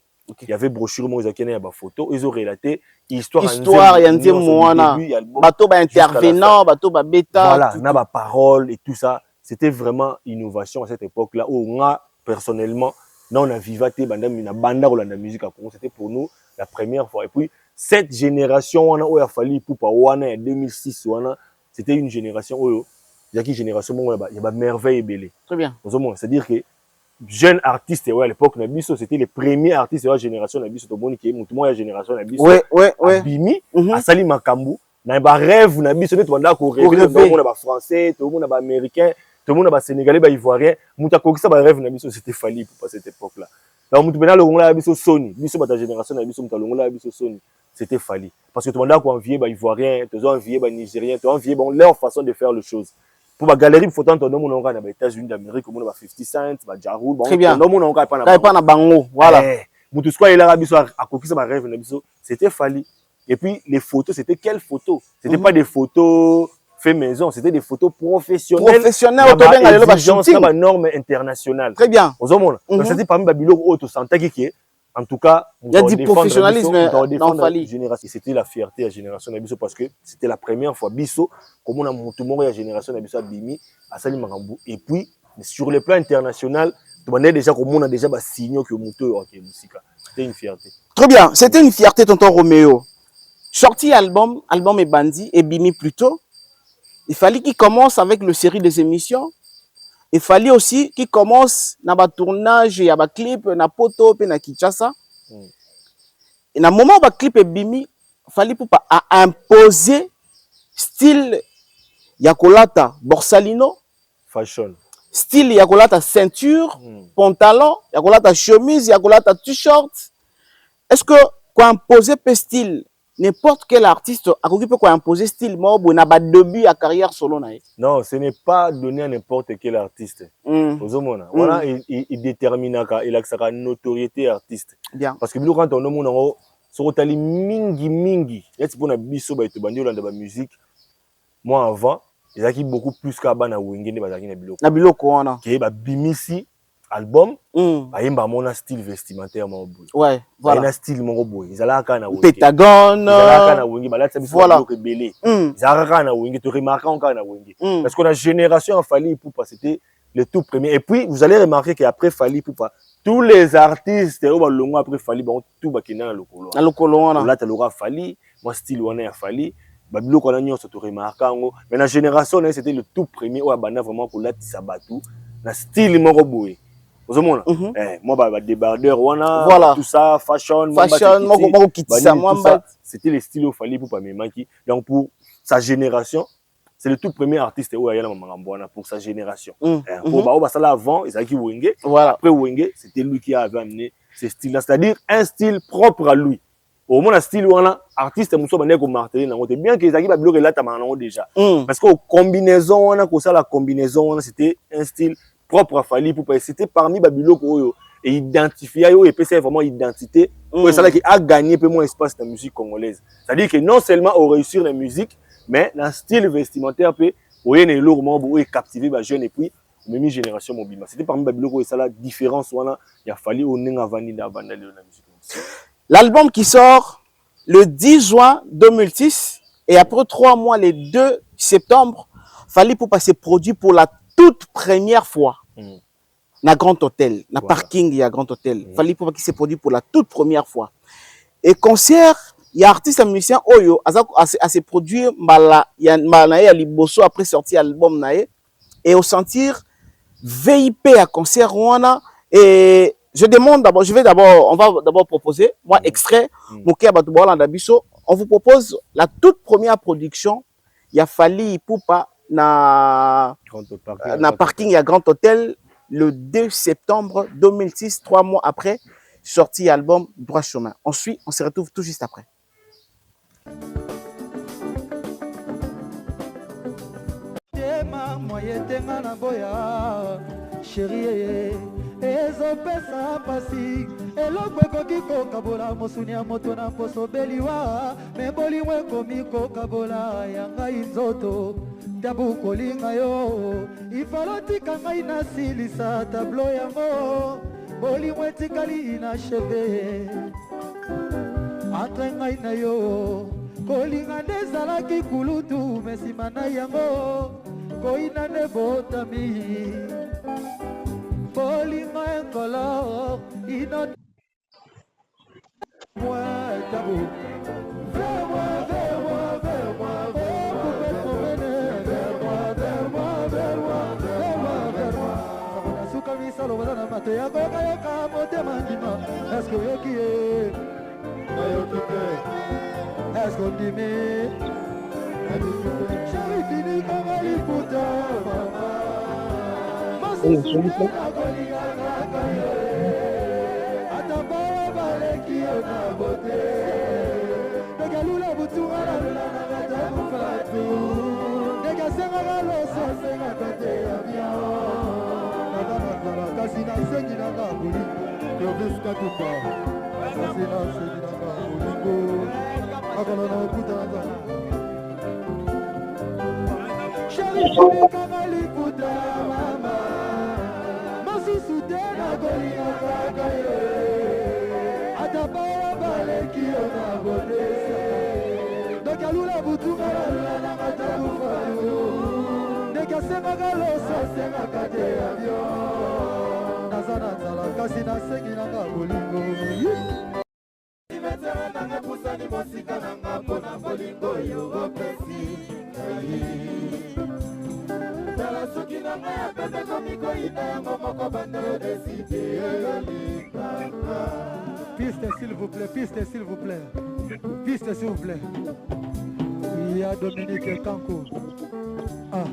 y avait brochure, il y a des photos. Ils ont relaté histoire. Il y a un bateau intervenant, bateau bêta. Voilà, il y a des paroles et tout ça. C'était vraiment innovation à cette époque-là. Où on a personnellement, on a vivaté, on a banda la musique à Congo. C'était pour nous la première fois. Et puis, cette génération où il a fallu pour en 2006 c'était une génération où il y a une génération où il y a merveille belé. Très bien. C'est-à-dire que jeunes artistes à l'époque c'était les premiers artistes de la génération Nabiso to boni qui mutumo ya génération Nabiso. Ouais. Bimi asali makambu na ba rêve Nabiso ne twanda ko rêver tout le monde ba français, tout le monde ba américain, tout le monde ba sénégalais ba ivoirien, muta ko kisa ba rêve Nabiso c'était Fally pour cette époque là. Donc mutu bena le ngona Nabiso Sony, biso ba ta génération Nabiso muta le ngona Nabiso Sony. C'était Fally. Parce que tout le monde a envié les Ivoiriens, tout le monde a envié les Nigériens, tout le monde a envié leur façon de faire les choses. Pour la galerie, il faut entendre nous dans les États-Unis d'Amérique, comme 50 Cent, Jarul, bon, très bien. Nous on pas na bango, voilà. Mutu square il a rabiso à coquille ça rêve Nabiso, c'était Fally. Et puis les photos, c'était quelles photos? C'était pas des photos fait maison, c'était des photos professionnelles. Professionnelles, exigence na norme internationale. Très bien. C'était parmi Babylone auto santé qui en tout cas, il y a du professionnalisme dans Fali. C'était la fierté de la génération Nabiso parce que c'était la première fois Biso comme on a monté la génération Nabiso Bimi à Sali Marambu. Et puis sur le plan international, on a déjà signé que moto musique. C'était une fierté. Très bien, c'était une fierté tonton Roméo. Sorti album et Bandi et Bimi plutôt. Il fallait qu'il commence avec le série des émissions. Il fallait aussi qu'il commence dans le tournage, il y a un clip, na poto, na Kinshasa. Et dans le moment où le clip est bimi, il fallait pour pas imposer style Yakolata Borsalino, fashion. Style Yakolata ceinture, pantalon, Yakolata chemise, Yakolata t-shirt. Est-ce que quand imposer pe style n'importe quel artiste a peut imposer style moi bon a début à carrière solo na. Non, ce n'est pas donné à n'importe quel artiste. Voilà, il détermine il a sa notoriété artiste. Bien. Parce que quand on a sur tali mingi, est pour na biso ba to bandi olanda ba musique. Moi avant, il y a beaucoup plus ka bana wenge ne bazaki na biloko. Na biloko wana. Ke ba bimisi album ayemba mona style vestimentaire mo boy. Ouais, voilà. Un style mo boy. Izalaka na wenge. Pentagone. Izalaka na wenge balata biso voilà. biloko belé. Izalaka na wenge to remarquer encore na wenge. Parce que la génération Fally Ipupa c'était le tout premier. Et puis vous allez remarquer qu'après Fally Ipupa tous les artistes au longo après Fally ba tout bakina na lokolo. Na lokolo wana. Là tu l'auras Fally, moi style wana ya Fally. Babilo qu'on a mis on se remarquer mais la génération c'était le tout premier où abana vraiment pour la tisabatu na style mo boy. Moi bah débardeur voilà. tout ça fashion c'était le style où Fally Ipupa memaki. Donc pour sa génération c'est le tout premier artiste où ayana mamangambona pour sa génération. Pour bah ça là avant Isaki Wenge. Voilà. Après Wenge c'était lui qui avait amené ce style là, c'est-à-dire un style propre à lui. Au moins, le style wana artiste muso bande ko marteler nango te bien que Isaki Babilo là ta manango déjà. Parce que combinaison wana ko ça la combinaison wana c'était un style propre à Fally Ipupa. C'était parmi Babilo ko et identifier yo et c'est vraiment identité pour ça là qui a gagné peu moins espace dans la musique congolaise. C'est-à-dire que non seulement au réussir la musique mais dans style vestimentaire peut oyene lourement pour captiver ba jeune et puis même génération mobile. C'était parmi Babilo ko et ça la différence wana il a fallu on nga vandi na vandale la musique. L'album qui sort le 10 juin 2006 et après 3 mois, le 2 septembre, Fally Ipupa s'est produit pour la toute première fois na Grand Hôtel, na parking il y a Grand Hôtel. Fally Ipupa qui s'est produit pour la toute première fois. Et concert, il y a artiste et musicien Oyo a s'est produit mala ya liboso après sortir album nae et au sentir VIP à concert wana et je demande d'abord, on va d'abord proposer, moi extrait, on vous propose la toute première production, il y a Fally Ipupa na parking à Grand Hôtel le 2 septembre 2006, 3 mois après, sorti album Droit Chemin. Ensuite, on se retrouve tout juste après. Chérie, ezopesa pasi eloko ekoki kokabola mosuni ya moto na poso beliwa me bolingo ekomi kokabola ya ngai nzoto tabu kolinga yo ifalotika ngai nasilisa tablo yango bolingo etikali inacheve entre ngai na yo kolinga nde ezalaki kulutu me nsima na yango koina nde botami Bolingo incolore, inot moi tabou. Vers-moi, vers-moi, vers-moi, vers-moi, vers-moi, vers-moi, vers-moi. Sabona suka misalo bazana mate ya koka yoka motema ndima. Est-ce que yoki e? Yoki pe. Est-ce qu'on dit me? Chérie fini comme un liputa, mama. Mikanga liputa mama Masusu tena kolinga kaka ye Atabaya baleki ona bodesa Doka lula butunga la lula na katabu falu Deka senga galosa senga kate avion Nazana zala kasi na sengi na kabolingo Imetera nanga pusani mosika nanga pona bolingo yogo pesi Tala suki nanga ya pete komiko ina yango moko bandero deside Piste s'il vous plaît, piste s'il vous plaît Piste s'il vous plaît Il y a Dominique Kanko Ah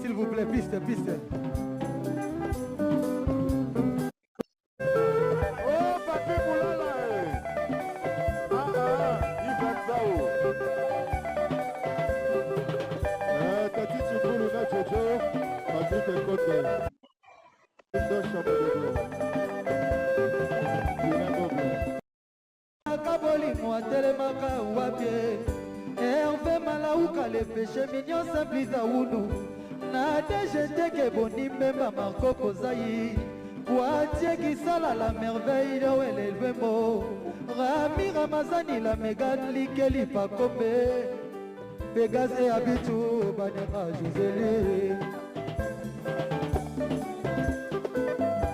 S'il vous plaît, piste. Oh, papi Moulala, Yves Zao. Tati Tchibou, Luna Jojo, Patrick Ekote. Kaboli mwatelemaka wapye Hervé Malauka le péché mignon simple Zaoulou Na DGT ke boni memba Marco Kozai Watie Kisala la merveille de Wele Lwembo Rami Ramazani la Megan Likeli Pakombe Vegas et Abitou Banera Joseli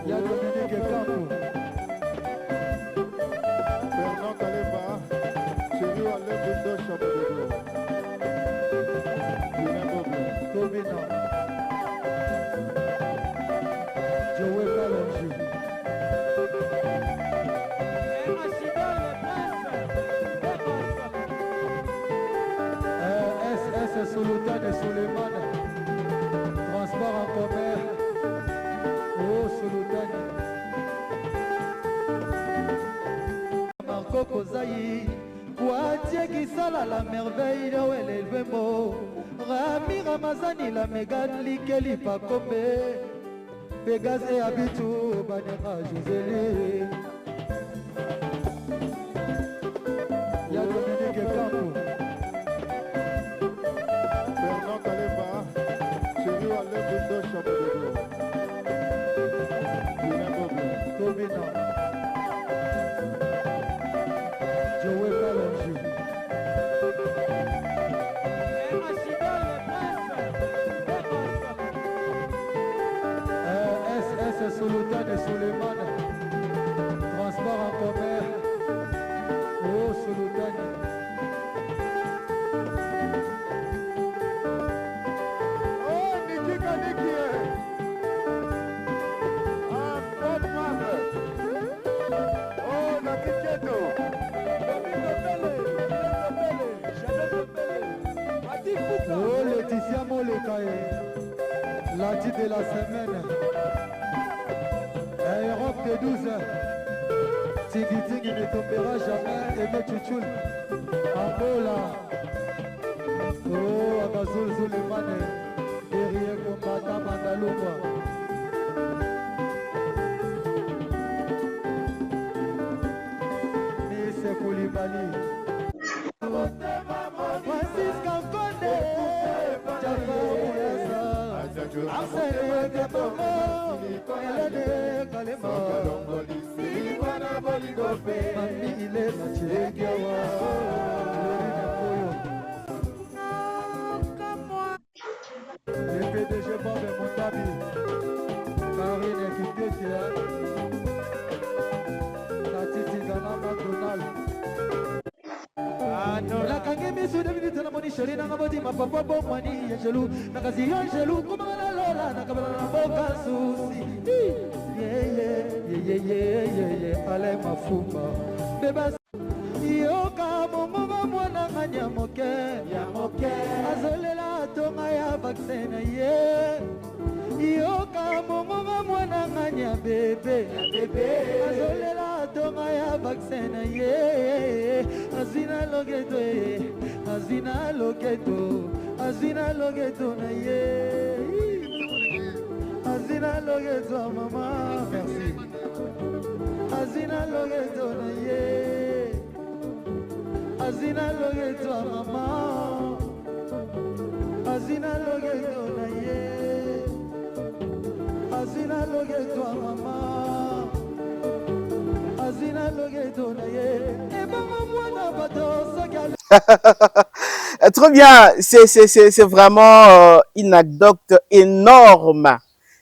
Ya Dominique Kanko Fernand Kaleba, Chéri Alain Bundo Chabodogo. Domino Joe Kalonji SS Sultan et Suleiman Transport en commun Oh Sultan Marco Kozai Watie Kisala la merveille de Wele Lwembo Rami Ramazani la Megan Likeli Pakombe Vegas et Abitou Banera Joseli Ya Dominique Kanko Fernand Kaleba, Chéri Alain Bundo Chabodogo. Domino Joe Kalonji SS Sultan et Suleiman Transport en commun Oh Sultan Oh, Niki Kaniki. Ah, Bob Marley. Oh, Nakiketo. Oh Laetitia Molekae La titre de la semaine Europe de 12 Tiggy ne tombera jamais Aimé Chouchoul Angola Oh Abazul Zulemane Derrière Kombata Mandalumba Mise Koulibaly Francis Kankonde Jaffa Moulassa Arsène Kabamo Elene Kalema Mami ile Machegewa Le PDG Bob Montabi Karine Kipietia Tatiti Gana McDonald La kange misu de minute na moni sheri na ngaboti mapapa bomani ya jelu na kazi ya jelu kuma na lola na kabala na boka susi yeah ale mafumba beba yoka momo mwana nganya moke azolela tonga ya vaccine ye yoka momo mwana nganya bebe azolela tonga ya vaccine ye azina logeto na ye azina logeto mama merci azina logeto ya mama azina logeto na ye azina logeto ya mama azina logeto na ye ebanga mwana bato soki Très bien, c'est vraiment une anecdote énorme.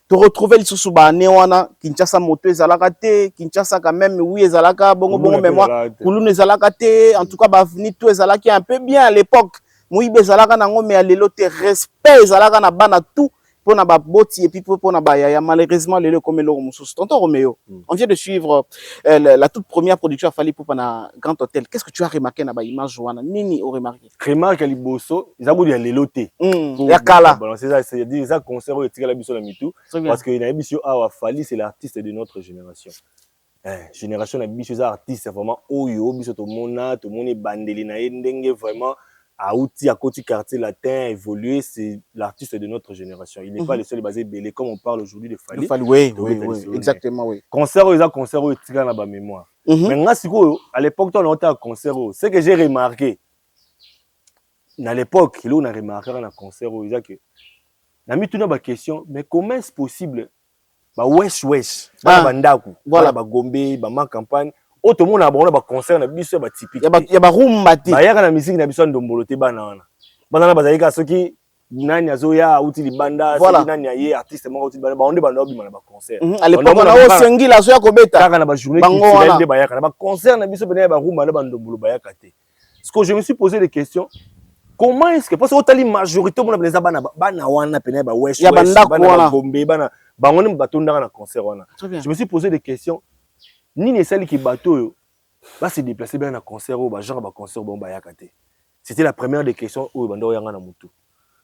Te retrouver les sous-souba néwana, Kinshasa moto ezalaka te, Kinshasa quand même oui ezalaka bongo bongo mais moi Kouloune ezalaka te, en tout cas ba vini tout ezalaki un peu bien à l'époque. Moyibe ezalaka nango mais lelo te respect ezalaka na bana tout pour na ba boti et puis pour na ba yaya malheureusement lelo comme le mususu. Tonton Roméo, on vient de suivre la toute première production à Fally Ipupa na Grand Hôtel. Qu'est-ce que tu as remarqué na ba image wana? Nini o remarqué? Remarque à Liboso, ils ont dit lelo te. Ya kala. C'est ça, c'est ça concert où tika la biso la mitou parce que na biso awa Fally c'est l'artiste de notre génération. Génération na biso ça artiste vraiment oyo biso to mona bandeli na ndenge vraiment à outil à côté quartier latin évolué, c'est l'artiste de notre génération. Il n'est pas le seul basé belé comme on parle aujourd'hui de Fally. Oui, exactement, oui. Concert où il tire dans ma mémoire. Maintenant, à l'époque, on a un concert. Ce que j'ai remarqué, à l'époque, là, on a remarqué dans un concert, il que on a mis toute une question, mais comment est-ce possible? Bah wesh, voilà, bah Gombe, bah ma campagne. Tout le monde a un concert, na biso ba typique. Il y a ba rumba ti. Ba ya na musique na biso ndombolo te bana wana. Bana na bazalika soki nani azoya outi libanda, soki nani aye artiste moko outi libanda, ba onde bana obi na ba concert. À l'époque on a osengi la soya kobeta. Kaka na ba journée culturelle de ba ya na ba concert na biso bana ba rumba na ba ndombolo ba ya kate. Ce que je me suis posé des questions, comment est-ce que parce que otali majorité mona bana bana wana pena ba wesh bana Gombe bana ba ngone batonda na concert wana. Je me suis posé des questions. Ni celle qui bateau va se déplacer bien à concert ou genre ba concert bon ba yakate. C'était la première des questions où bando yanga na mutu.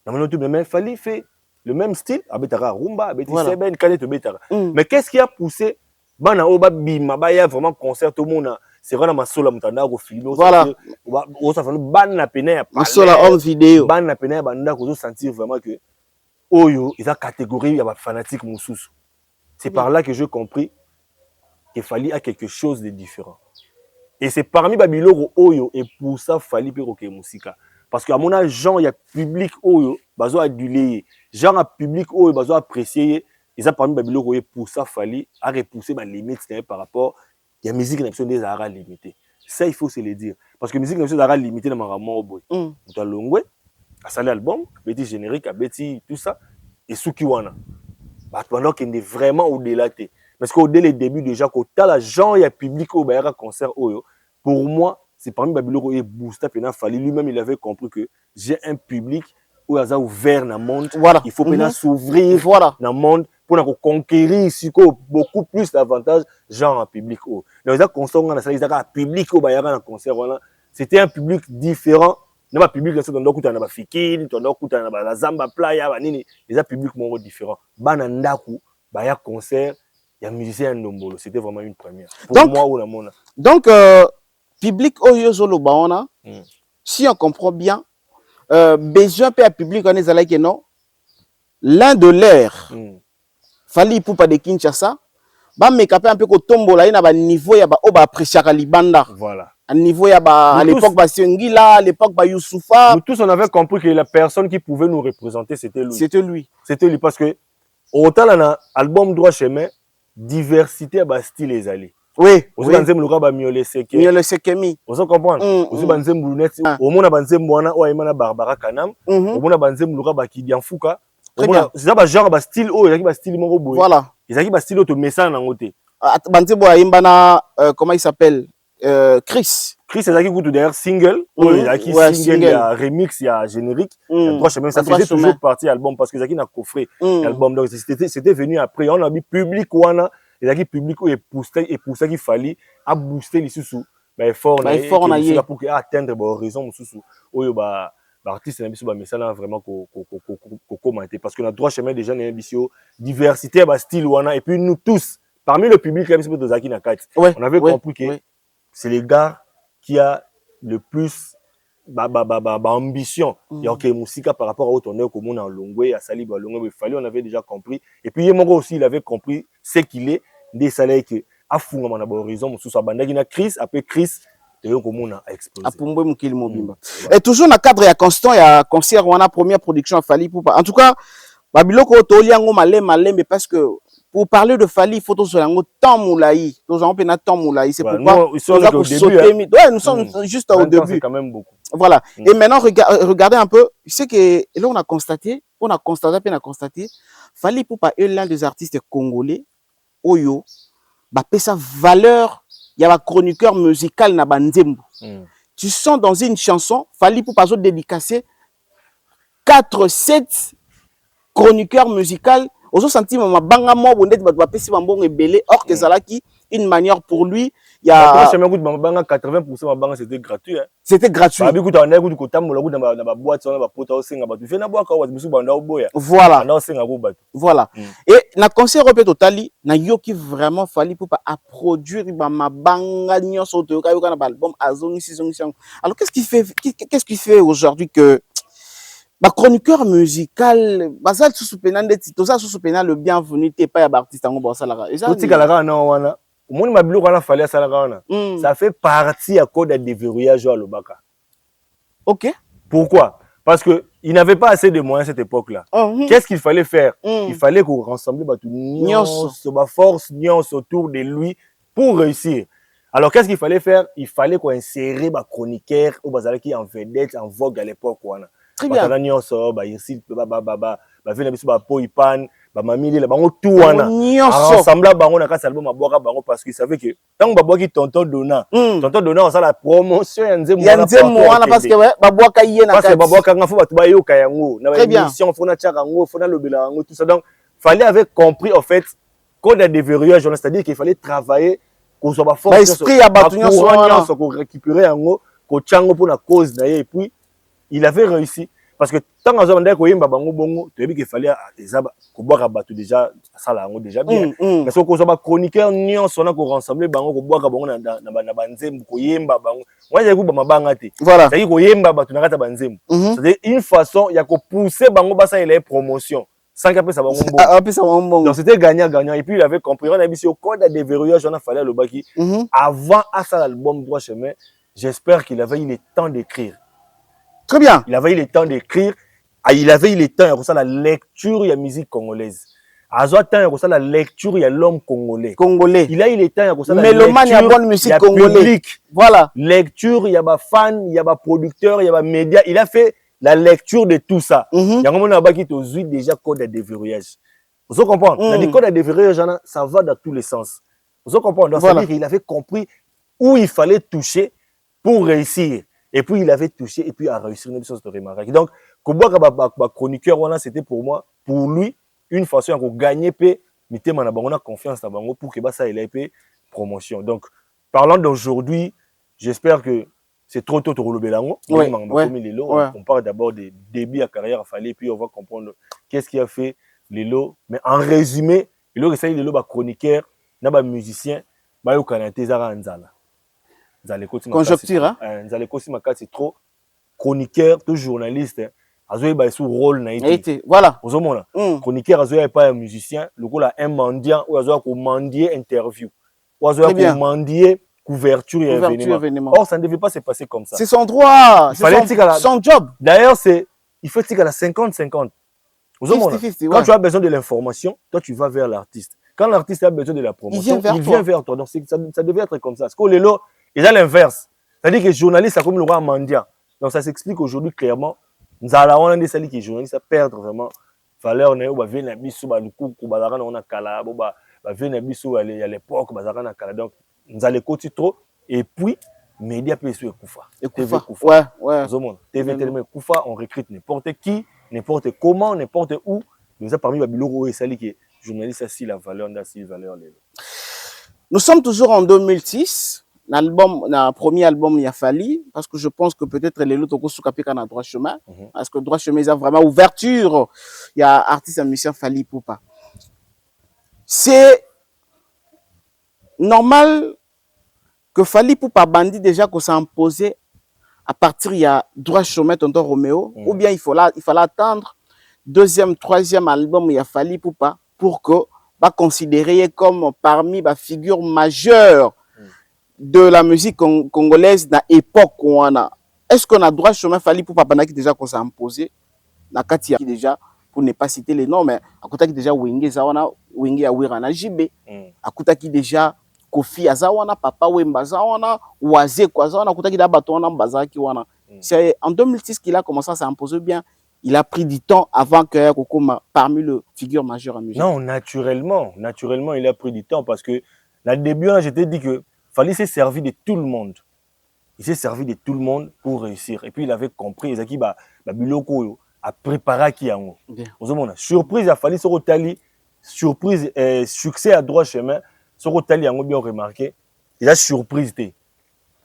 Na mono tout mais Fally fait le même style abetara rumba abeti seben kanete betara. Mais qu'est-ce qui a poussé bana oba bima ba ya vraiment concert tout le monde c'est vraiment masola mutanda ko filmer voilà o ça fait bana pena ya masola home vidéo bana pena ya banda ko sentir vraiment que oyo ils a catégorie ya ba fanatique mususu. C'est par là que j'ai compris qu'il fallait à quelque chose de différent. Et c'est parmi Babiloro Oyo et pour ça Fally Ipupa musika. Parce qu'à mon âge, il y a public Oyo, bazo adulé, genre à public Oyo, bazo apprécié. Et ça parmi Babiloro et pour ça Fally a repoussé ma limite par rapport il y a musique nation des arts limités. Ça il faut se le dire parce que musique nation des arts limitée dans ma rameau boy. On a longwe, à salé album, petit générique, à petit tout ça et Sukiwana. Bah pendant qu'il est vraiment au-delà de parce qu'au dès le début déjà quand t'as la gens il y a public au bayara concert oyo pour moi c'est parmi Babiloro et Boosta pena Fally lui-même il avait compris que j'ai un public où il a ouvert dans le monde voilà. Il faut pena s'ouvrir voilà. Dans le monde pour conquérir ici beaucoup plus d'avantages genre un public au donc ça concert on a ça ils a public au bayara dans concert voilà c'était un public différent n'a pas public là c'est dans d'autres na ba fikini dans d'autres na ba la zamba playa ba nini les a public mon différent bana ndaku baya concert il y a musicien Ndombolo, c'était vraiment une première. Pour donc, moi ou la mona. Donc, public Oyozolo Baona, si on comprend bien, besoin de public on est allé que non, l'un de l'air, Fally Ipupa de Kinshasa, bah mais capé un peu que tombola il y a un niveau il y a ba apprécier à Libanda. Voilà. À niveau il y a à l'époque ba Sengila, à l'époque ba Youssoufa. Nous tous on avait compris que la personne qui pouvait nous représenter c'était lui. C'était lui. C'était lui parce que autant là album droit chemin diversité à style les allés. Oui. Aussi banzem luka ba miole seke. Miole sekemi. Vous comprenez? Aussi banzem brunette. Au mona banzem wana o ayima na Barbara Kanam. Au mona banzem luka ba Kidian Fouka. Au mona c'est ça ba genre ba style o yaki ba style moko boy. Voilà. Ils ba style auto message na ngote. Banzem ayimba na comment il s'appelle Chris. Chris c'est ça qui coûte d'ailleurs single. Il y a qui single, il y a remix, il y a générique. Trois chemins ça faisait toujours partie album parce que Zaki n'a coffré l'album donc c'était venu après on a mis public wana et Zaki public et pour ça qu'il fallait à booster les sous mais fort on a pour atteindre horizon sous oyo ba artiste na biso ba message vraiment ko commenter parce que na droit chemin déjà na biso diversité ba style wana et puis nous tous parmi le public là biso de Zaki na kat on avait compris que c'est les gars qui a le plus ambition il y a que musique par rapport au tourneur comme on a Longwe à Sali Longwe il fallait on avait déjà compris et puis Yemongo aussi il avait compris ce qu'il est des salaires que à fond on a horizon sous sa bande qui na Chris après Chris Théo Komona a explosé. A Pumbwe Mukili Mobimba. Et toujours dans le cadre, il y a constant, il y a concert, on a première production à Fali Poupa. En tout cas, Babiloko Toliango Malem, mais parce que pour parler de Fali, il faut tous lango temps moulaï. Tous en peine temps moulaï. C'est pourquoi nous sommes au début. Ouais, nous sommes juste au début. C'est quand même beaucoup. Voilà. Et maintenant, regardez un peu. C'est que là, on a constaté, Fali Poupa est l'un des artistes congolais. Oyo, bah, sa valeur, il y a un chroniqueur musical na Banzembo. Tu sens dans une chanson, Fali Poupa zo dédicacé 4-7 chroniqueurs musicaux. Ozo senti ma banga mo bondet ba pesi bambong ebele or que zalaki une manière pour lui, il y a 80% ma banga c'était gratuit hein. C'était gratuit. Ba bikuta na kutu kotambola kutu na ba boîte na ba pota osenga ba tu fais na boaka wa bisu banda oboya. Voilà. Na osenga ko ba. Voilà. Et na concert repé totali na yoki vraiment Fali Poupa a produire ma banga nyonso to yoka na album azongi sizongi. Alors qu'est-ce qui fait aujourd'hui que ma chroniqueur musical, basal sous penande tout ça sous penande le bienvenu t'es pas artiste en bon salaire. Tout tika la kana wana. Au monde ma bilo kana Fali salaire wana. Ça fait partie à code de déverrouillage à Lobaka. OK. Pourquoi? Parce que il n'avait pas assez de moyens à cette époque-là. Qu'est-ce qu'il fallait faire? Il fallait qu'on rassemble tout ba force nyons autour de lui pour réussir. Alors qu'est-ce qu'il fallait faire? Il fallait qu'on insérer ba chroniqueur au bazar qui en vedette en vogue à l'époque wana. Très bien. Parce qu'il savait que tant que tonton Dona on a la promotion parce que ouais babwaka yena parce que babwaka ngafo batu ba yoka yango na émission fona tchaka ngo fona lobela yango tout ça. Donc fallait avait compris en fait code de déverrouillage, c'est-à-dire qu'il fallait travailler qu'on soit force esprit à batunya so ko récupérer yango ko chango pour la cause d'ailleurs. Et puis il avait réussi parce que tant que on ko yimba bango bongo tu as vu qu'il fallait ezaba ko boire batu déjà ça là déjà bien parce que ko so ba chroniqueur nion sona ko rassembler bango ko boire bango na banzembo ko yimba bango moi j'ai ku ba mabanga te voilà c'est ko yimba batu na kata banzembo c'est une façon ya ko pousser bango basa il a promotion sans qu'après ça bango bongo donc c'était gagnant et puis il avait compris on a vu sur code de déverrouillage on a fallu le baki avant à ça l'album droit chemin. J'espère qu'il avait eu le temps d'écrire. Très bien. Il avait eu le temps d'écrire. Il avait eu le temps de la lecture de la musique congolaise. Il a eu la lecture de l'homme congolais. Il a eu le temps de la lecture bonne musique congolaise. Voilà. Lecture, il y a des fans, il y a des producteurs, il y a des médias. Il a fait la lecture de tout ça. Il y a un moment qui a déjà code de déverrouillage. Vous comprenez? Le code de déverrouillage, ça va dans tous les sens. Vous comprenez? Donc, c'est-à-dire qu'il avait compris où il fallait toucher pour réussir. Et puis il avait touché et puis a réussi une chose de remarquable. Donc, chroniqueur, c'était pour moi, pour lui, une façon de gagner, on a confiance dans bango pour que ça ait ait promotion. Donc, parlant d'aujourd'hui, j'espère que c'est trop tôt pour le Bélango. On parle d'abord des débuts à carrière à Fali, puis on va comprendre qu'est-ce qui a fait Lelo. Mais en résumé, Lelo, c'est Lelo, chroniqueur, musicien, Nzala. Conjoncture, hein? C'est trop chroniqueur, tout journaliste. Azoé ba sous rôle na été. Voilà. Ozomona. Chroniqueur azoé pas un musicien, le coup là un mendiant ou azoé ko mendier interview. Ou azoé ko mendier couverture et événement. Or ça ne devait pas se passer comme ça. C'est son droit, c'est son job. D'ailleurs il faut dire à la 50-50. Ozomona. Quand tu as besoin de l'information, toi tu vas vers l'artiste. Quand l'artiste a besoin de la promotion, il vient vers toi. Donc ça devait être comme ça. Parce que Lelo il a l'inverse. C'est-à-dire que les journalistes, c'est comme le roi mendiant. Donc ça s'explique aujourd'hui clairement. Nous allons des salles qui journalistes à perdre vraiment valeur. On a vu un bisou, on a cala, on a vu un bisou à l'époque, on a cala. Donc nous allons continuer trop. Et puis, médias PSU et Koufa. Ouais. TV tellement Koufa, on recrute n'importe qui, n'importe comment, n'importe où. Nous avons parmi les biloko et salles qui journalistes assis la valeur, Nous sommes toujours en 2006. Le premier album il a fallu parce que je pense que peut-être les autres sont dans droit chemin parce que droit chemin il a vraiment ouverture. Il y a artiste et musicien Fali Poupa. C'est normal que Fali Poupa bandit déjà qu'on s'est imposé à partir il y a droit chemin tonton Roméo ou bien il fallait attendre deuxième troisième album il a Fali Poupa pour que va considérer comme parmi les figures majeures de la musique congolaise dans l'époque où on a. Est-ce qu'on a droit chemin Fally Ipupa pendant qui déjà qu'on s'est imposé na kati qui déjà pour ne pas citer les noms mais à côté qui déjà Wenge Zawana Wenge Awira na JB à côté qui déjà Kofi Azawana Papa Wemba Zawana Oazé quoi Zawana à côté qui da Batona Mbaza qui wana. C'est en 2006 qu'il a commencé à s'imposer bien. Il a pris du temps avant que Kokoma parmi les figures majeures en musique. Non, naturellement, il a pris du temps parce que là, au début, je t'ai dit que Fally s'est servi de tout le monde. Il s'est servi de tout le monde pour réussir. Et puis, il avait compris, Zaki, Biloko a préparé qui a un. Surprise, il a fallu se retailler. Surprise, succès à droit chemin. Se retailler, on a bien remarqué. Il a surprise.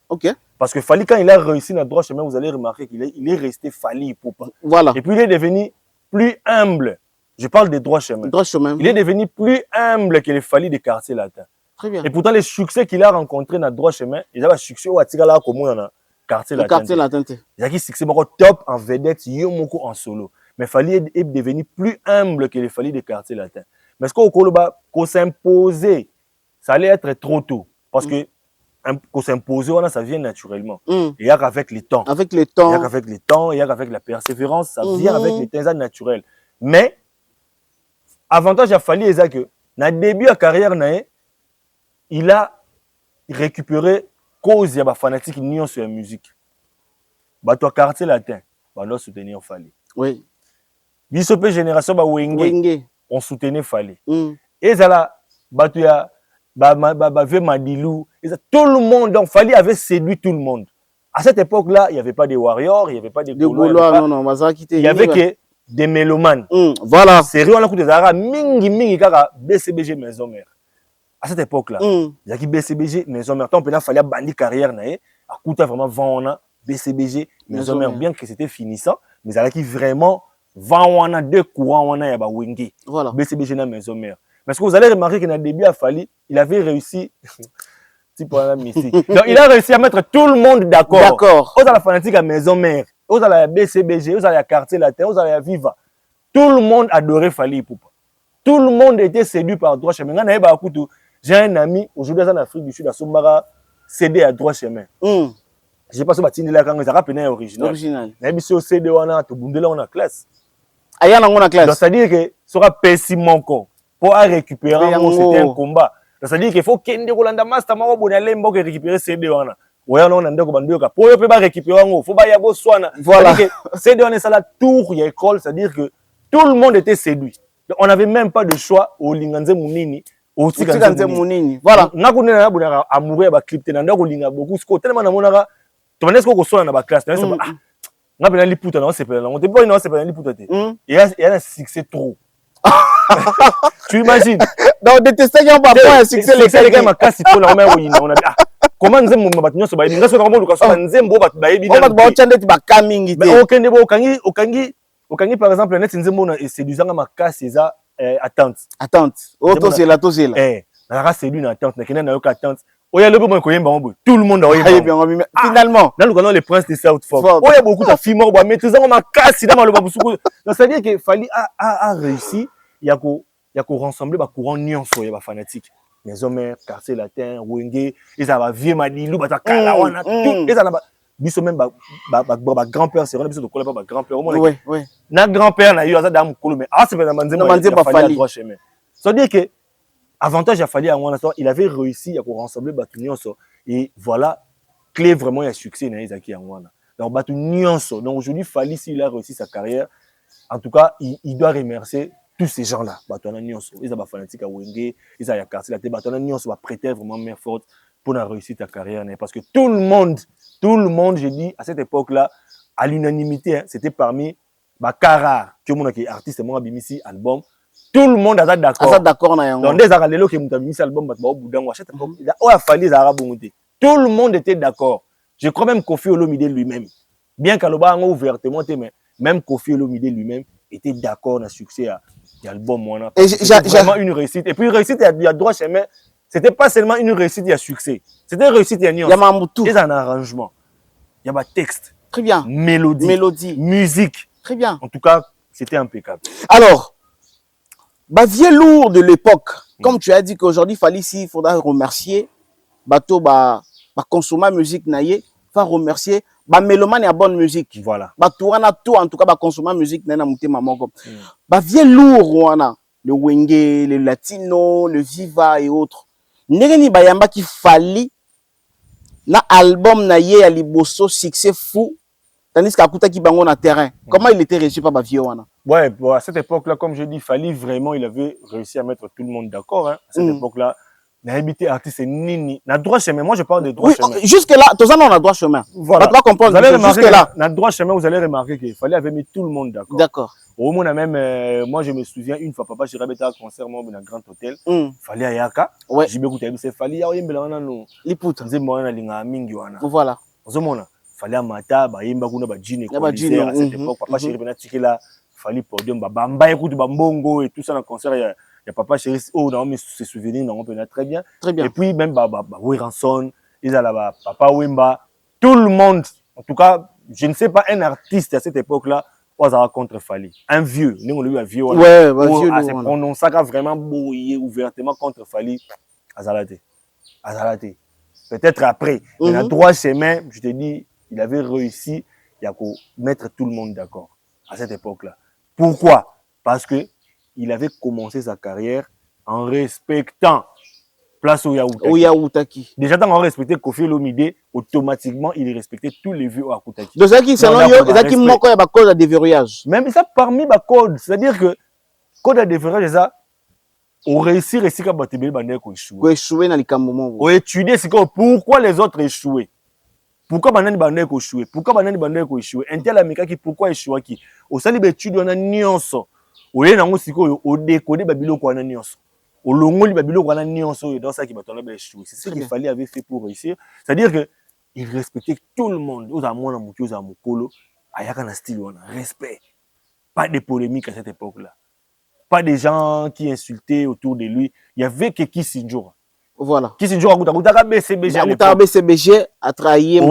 Ok. Parce que Fally, quand il a réussi dans le droit chemin, vous allez remarquer qu'il est resté Fally Ipupa. Voilà. Et puis, il est devenu plus humble. Je parle des droits chemins. Il est devenu plus humble que les Fally des quartiers latins. Très bien. Et pourtant, les succès qu'il a rencontrés dans le droit chemin, il a un succès au Atigala comme dans le quartier latin. Le quartier latin. Il a un succès top en vedette, Yomoko en solo. Mais Fally est devenu plus humble que les Fally des quartiers latins. Mais ce qu'on s'imposer, ça allait être trop tôt. Parce que qu'on s'imposer, ça vient naturellement. Et avec le temps. Avec le temps. Et avec le temps, et avec la persévérance, ça vient avec les thèmes naturels. Mais, avantage à Fally, c'est que, dans le début de la carrière, il a récupéré cause de la fanatique sur la musique. Bato quartier latin, on doit soutenir Fally. Oui. Bisope génération, Wenge. On soutenait Fally. Et ça là, bato ya, Madilou, tout le monde, donc Fally avait séduit tout le monde. À cette époque-là, il n'y avait pas de warriors, il n'y avait pas de Gaulois, il y avait que des mélomanes. Voilà. Sérieux, on a écouté Zara, mingi, kaka, BCBG Maison Mère. À cette époque-là, il y a qui BCBG Maison Mère. Tant qu'il fallait bandi carrière, à coûter vraiment vendre BCBG Maison Mère, bien que c'était finissant, mais il y a qui vraiment vendre deux courants, il y a Wenge. Voilà. BCBG Maison Mère. Mais ce que vous allez remarquer que dans le début à Fally, il avait réussi. Donc, il a réussi à mettre tout le monde d'accord. D'accord. Aux à la fanatique à Maison Mère, aux à la BCBG, aux à la quartier latin, aux à la Viva. Tout le monde adorait Fally Ipupa. Tout le monde était séduit par droit chemin. J'ai un ami, aujourd'hui en Afrique du Sud, à Sombara, cédé à droit chemin. Je ne sais pas si tu as quand ils ont original. Original. Mais si on cédé, on a tout bundé là, on a classe. Aïe, on a classe. Donc, c'est-à-dire que ce sera pessimisant pour récupérer c'était un combat. C'est-à-dire qu'il faut qu'il y ait un master pour récupérer CD. Voilà. C'est la tour et école, c'est-à-dire que tout le monde était séduit. On n'avait même pas de choix au Linganze Mounini. Au Tiganze Mounini. Voilà. On a amoureux à clip, on a beaucoup de tellement on tu m'as dit qu'on soit dans la classe. On a bien les poutres, on s'est pas non, c'est pas les poutres. Il y a un succès trop. Tu imagines? Donc, détester qu'il n'y a pas un succès, les gars, ma casse, on a comment nous avons battu ce bail? Nous avons battu par exemple, net c'est du genre ma casse, c'est ça attente. Attente. Auto c'est la tose là. La race c'est une attente, mais qui n'a aucune attente. Tout le monde a eu. Finalement. Dans le canal, les princes de Southfork. Il y a beaucoup de films, mais tout ça, on m'a cassé dans le baboussou. Donc, c'est-à-dire qu'il fallait réussir. Il y a qu'on rassemble les courants nyons sur les fanatiques. Maison Mère, quartier latin, Wenge, ils avaient vieux Madilou, Kalawana, tout. Ils avaient même grand-père, c'est vrai, ils ont pas grand-père. Oui. Notre grand-père n'a eu un dame Kolo, mais c'est pas un droit chemin. C'est-à-dire que avantage a fallu à moi, il avait réussi à rassembler Batunion. Et voilà, clé vraiment il y a succès dans Isaki Angwana. Donc Batunion. Donc aujourd'hui, Fally, s'il a réussi sa carrière, en tout cas, il doit remercier tous ces gens-là. Batunion, ils ont fanatique à Wenge, ils ont quartier la Batunion va prêter vraiment main forte pour la réussite de ta carrière. Parce que tout le monde, j'ai dit, à cette époque-là, à l'unanimité, c'était parmi Bakara, qui est artiste, moi, Bimisi, album. Tout le monde a d'accord. Donc, des arabes qui ont mis album, tout le monde était d'accord. Je crois même Kofi Olomide lui-même. Bien qu'Aloba ouvertement, mais même Kofi Olomide lui-même était d'accord dans le succès de l'album. C'était vraiment une réussite. Et puis, réussite, il y a droit chemin. C'était pas seulement une réussite, il y a succès. C'était une réussite, il y a nuance. Il y a un arrangement. Il y a un texte. Très bien. Mélodie. Musique. Très bien. En tout cas, c'était impeccable. Alors, vieux lourd de l'époque, comme tu as dit qu'aujourd'hui, il faudra remercier Bato ba consommer musique na ye, va remercier ba mélomane ya bonne musique. Voilà. Ba tourana tout en tout cas ba consommer musique na mutema moko. Ba vieux lourd wana, le wenge, le latino, le viva et autres. Ndenge ba yamba ki fali na album na ye ya liboso succès fou. Tandis qu'Akuta qui bango na terrain. Comment il était reçu par ba vieux wana? Ouais, bon, à cette époque-là, comme je dis, Fally vraiment, il avait réussi à mettre tout le monde d'accord. Hein. À cette époque-là, n'habité artiste nini. Na droit chemin. Moi, je parle de droit chemin. Jusque là, tout ça, on a droit chemin. Voilà. Tu vas comprendre. Vous allez remarquer, jusque là. Na droit chemin, vous allez remarquer qu'il Fally avait mis tout le monde d'accord. D'accord. Au moins, même, moi, je me souviens une fois, papa, j'ai répété un concert, moi, dans un grand hôtel. Fally Ayaka. Ouais. J'ai bien écouté, c'est Fally, ya oyembe la no. Liputa. Nze mwana linga mingi wana. Voilà. Ozomona. Fally amata, ba yemba kuna ba jean et à cette époque, papa chéri bena tikela. Fally podium ba bamba écoute ba mbongo et tout ça dans le concert il y a papa chéri oh non mais ses souvenirs non on peut très bien et puis même ba Wiranson ils allaient ba papa Wemba tout le monde en tout cas je ne sais pas un artiste à cette époque là on a contre Fally un vieux nous on lui a vieux ouais vieux c'est prononcé vraiment bouillé ouvertement contre Fally azalate peut-être après mais à droit chemin je te dis il avait réussi à mettre tout le monde d'accord à cette époque-là. Pourquoi? Parce que il avait commencé sa carrière en respectant Place Oyaoutaki. Déjà, quand on respectait Kofi Olomide, automatiquement, il respectait tous les vieux Oyaoutaki. Donc, ça qui, selon eux, ça qui manque à code de déverrouillage. Même ça, parmi les codes, c'est-à-dire que code de déverrouillage, ça, on réussit à battre les bandits qui échouent. Échouer dans les camomos. On étudie pourquoi les autres échouaient. Pourquoi banani bandé ko échouer? Pourquoi banani bandé ko échouer? Intel amika qui pourquoi échouer qui? Au sali betude on a nyonso. Oye nango siko o décoder babilo ko na nyonso. O longoli babilo ko na nyonso dans ça qui batona ba échouer. C'est ce qu'il fallait avait fait pour réussir. C'est-à-dire que il respectait tout le monde. Aux amona muki aux amukolo, ayaka na style on respect. Pas de polémique à cette époque-là. Pas des gens qui insultaient autour de lui. Il y avait que Kissinger. Voilà. Kissinger a BCBG. BCBG a trahi.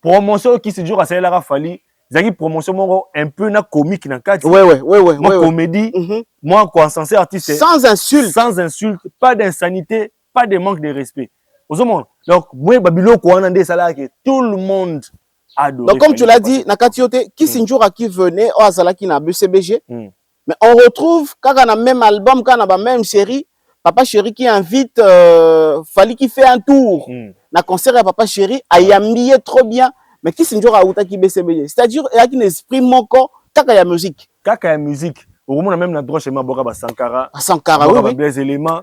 Promotion Kissinger a la Fally. Zaki promotion un peu na comique na kati. Ouais. Moi comédie. Moi quoi censé artiste. Sans insulte. Sans insulte. Pas d'insanité. Pas de manque de respect. Donc moi Babilo quoi on a que tout le monde adore. Donc comme tu l'as dit, na kati yote Kissinger qui venait au Azalaki na BCBG. Mais on retrouve quand on a même album, quand on a même série. Papa Chéri qui invite Fally qui fait un tour na concert à Papa Chéri a yambié trop bien mais qui s'injure à outa qui BCBG c'est-à-dire il y a un esprit moko kaka ya musique au moment même na droit chez Maboka ba Sankara oui des éléments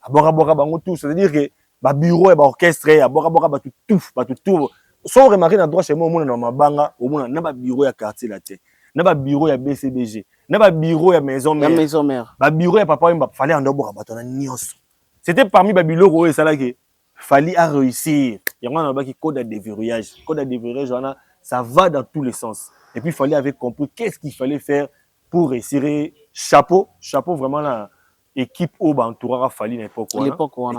Boka bango tout c'est-à-dire que ba bureau et ba orchestre ya Boka ba tout sans remarquer na droit chez moi au moment na mabanga au moment na ba bureau ya quartier la tête na ba bureau ya BCBG na ba bureau ya maison mère ba bureau ya papa Wemba fallait en d'abord batona nyonso c'était parmi ba biloko et ça là que Fally a réussir il y a un qui code de déverrouillage ça va dans tous les sens et puis Fally avait compris qu'est-ce qu'il fallait faire pour réussir chapeau vraiment la équipe au entourera Fally l'époque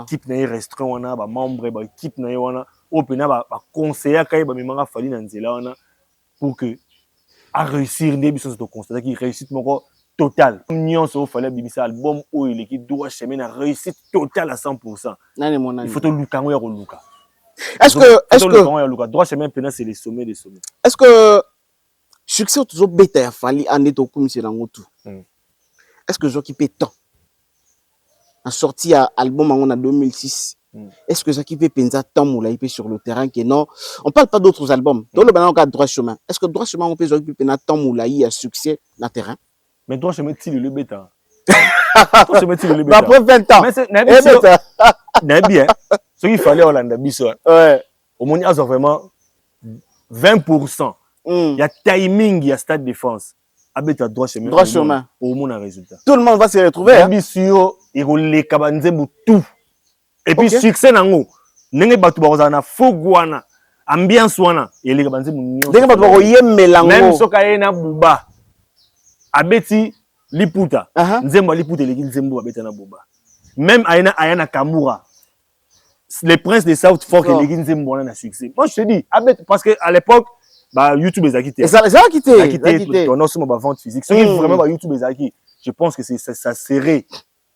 équipe na restreint wana ba membre ba équipe na wana au pena ba conseiller kai ba memanga Fally na nzela wana pour que à réussir des bisous de constater qu'il réussite mon total. Il fallait bimisa album où il est qui doit chemin à réussite totale à 100%. Il faut tout lukango ya luka. Est-ce que droit chemin pendant c'est les sommets des sommets. Est-ce que succès toujours bêta ya Fally en est au commissaire dans tout. Est-ce que je qui peut tant en sorti à album en 2006. Est-ce que ça qui fait penser tant moula IP sur le terrain que non on parle pas d'autres albums dans le banc droit chemin est-ce que droit chemin on peut jouer penser tant moula à succès na terrain mais droit chemin il le bêta droit chemin il le bêta après 20 ans mais c'est bien ce qu'il fallait Hollande biso ouais au moins il y a vraiment 20% il y a timing il y a stade défense abeta droit chemin au moins un résultat tout le monde va se retrouver biso il roule kabanzembu tout. Et puis succès nango nenge batu ba na fogwana ambiance wana eleka banze munyo nenge batu ba yemelango même soka yena buba abeti liputa nzembo liputa eleki nzembo abeta na buba même ayana Kamura les princes de South Fork eleki nzembo wana na succès moi je te dis abet parce que à l'époque bah YouTube les a quitté ça a quitté on a aussi ma vente physique ce qui vraiment bah YouTube les a quitté je pense que ça serait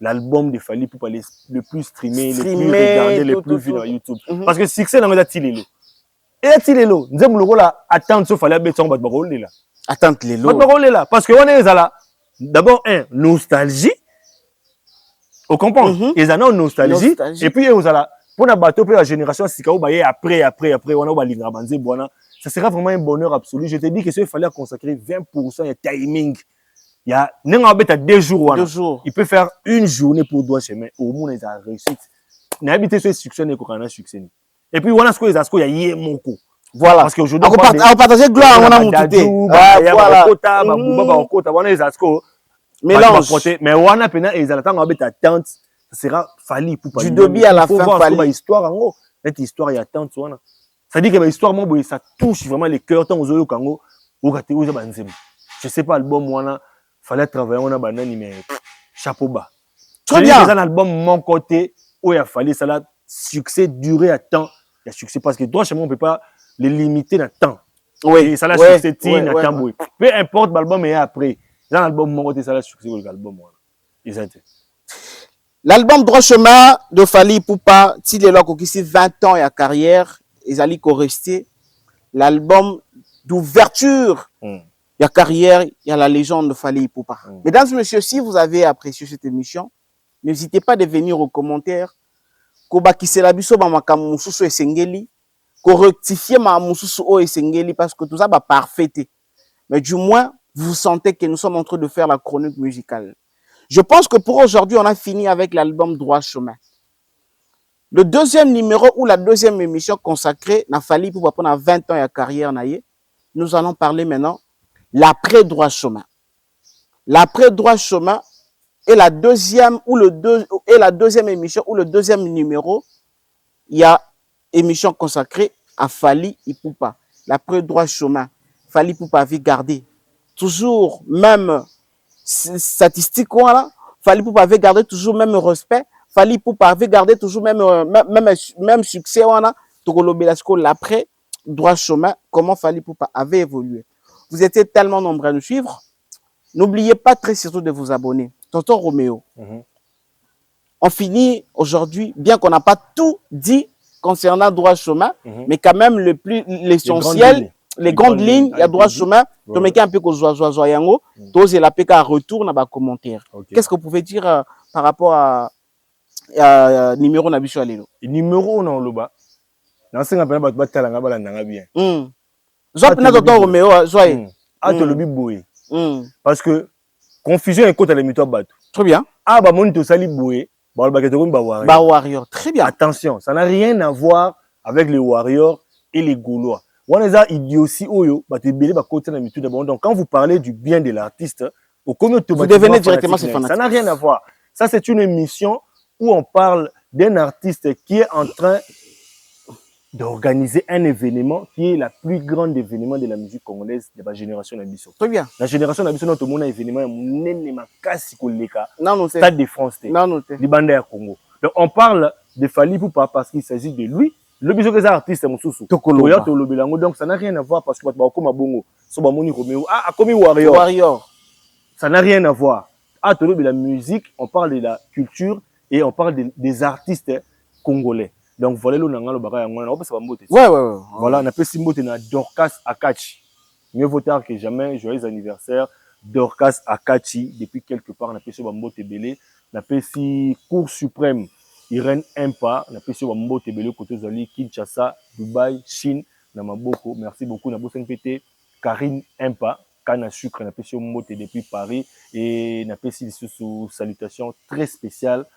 l'album de Fally Ipupa le plus streamé, le plus regardé, le plus vu dans YouTube. Parce que succès dans les Tilelo. Et la Tilelo, nous avons le rôle à attendre ce Fally Ipupa bat barolé là. Attendre les lots. Bat barolé là parce que on est là. D'abord nostalgie. Au comprendre, ils ont nostalgie et puis ils ont pour la bateau pour la génération Sikao baye après on a balinga banze bona. Ça sera vraiment un bonheur absolu. Je te dis que il fallait consacrer 20% de timing. Il y a n'importe 2 jours. 2 jours. Il peut faire une journée pour droit chemin. Au moins, il a réussi. N'habitez ce succès n'est qu'aucun succès. Et puis, voilà ce que les asco, il y a Yemoko. Voilà. Parce qu'aujourd'hui, on partage gloire, on a monté. Voilà. Voilà les asco. Mélange. Mais on a peine, ils attendent avec attente. Ça sera Fally Ipupa. Du début à la fin, Fally. Il histoire en haut. Cette histoire, il y a attente. Ça dit que l'histoire, ça touche vraiment les cœurs. Tant aux Kango, je sais pas, l'album, fallait travailler, on a banani, mais chapeau bas. Très bien. C'est un album, mon côté, où il a fallu, ça a succès, duré à temps. Il y a succès parce que toi, chez moi, on ne peut pas les limiter dans le temps. Oui. Et ça a succès, à temps. Peu importe l'album, mais après. C'est un album, mon côté, ça a succès, l'album. L'album Droit Chemin de Fally Ipupa, s'il est là, qui 20 ans et à carrière, ils allaient rester. L'album d'ouverture. Il y a carrière, il y a la légende de Fally Ipupa. Mesdames et messieurs, si vous avez apprécié cette émission, n'hésitez pas de venir aux commentaires. Kobakisela biso ba makambo mususu esengeli, ko rectifier ma mususu o esengeli parce que tout ça va parfait. Mais du moins, vous sentez que nous sommes en train de faire la chronique musicale. Je pense que pour aujourd'hui, on a fini avec l'album Droit Chemin. Le deuxième numéro ou la deuxième émission consacrée à Fally Ipupa pendant 20 ans et à carrière naïe, nous allons parler maintenant l'après Droit Chemin. L'après Droit Chemin est la deuxième émission ou le deuxième numéro. Il y a émission consacrée à Fally Ipupa. L'après Droit Chemin. Fally Ipupa avait gardé toujours même statistique voilà. Fally Ipupa avait gardé toujours même respect. Fally Ipupa avait gardé toujours même succès voilà. L'après Droit Chemin, comment Fally Ipupa avait évolué. Vous étiez tellement nombreux à nous suivre. N'oubliez pas très surtout de vous abonner. Tonton Roméo. On finit aujourd'hui, bien qu'on n'a pas tout dit concernant Droit Chemin, mais quand même l'essentiel, les grandes lignes, il y a Droit Chemin, tu mets un peu que zoa yango, tu la PK retourne à commentaire. Qu'est-ce que vous pouvez dire par rapport à numéro Nabiso Alelo? Numéro non loba. Dans ce cas-là, tu vas te faire bien. Zoa pena Tonton Roméo, zoa. Ah, tu le boy. Parce que confusion est contre les mythos bateau. Très bien. Ah, bah, mon to sali boy. Bah, Warrior. Très bien. Attention, ça n'a rien à voir avec les Warriors et les Gaulois. On est idiotie oyo, bah, tu belé, bah, côté la mytho d'abord. Donc, quand vous parlez du bien de l'artiste, vous devenez directement ses fanatique. Ça n'a rien à voir. Ça, c'est une émission où on parle d'un artiste qui est en train d'organiser un événement qui est la plus grande événement de la musique congolaise de la génération d'Abisso. Très bien. La génération d'Abisso, notre monde a un événement, non, Stade de France, Libanda à Congo. Donc on parle de Fally Ipupa parce qu'il s'agit de lui. Le bisou que c'est artiste, donc ça n'a rien à voir parce que Bongo, Romeo, comme Warrior. Ça n'a rien à voir. La musique, on parle de la culture et on parle des artistes congolais. Donc voilà le nanga le bagay on peut ça mbote. Ouais. Voilà, on appelle Simbote na Dorcas Akachi. Mieux vaut tard que jamais, joyeux anniversaire Dorcas Akachi depuis quelque part on appelle ça mbote belé, on appelle si Cour suprême Irène Impa, on appelle ça mbote belé côté Zali Kinshasa, Dubaï, Chine, na maboko. Merci beaucoup na bossen pété Karine Impa, canne à sucre on appelle ça mbote depuis Paris et on appelle sous salutation très spéciale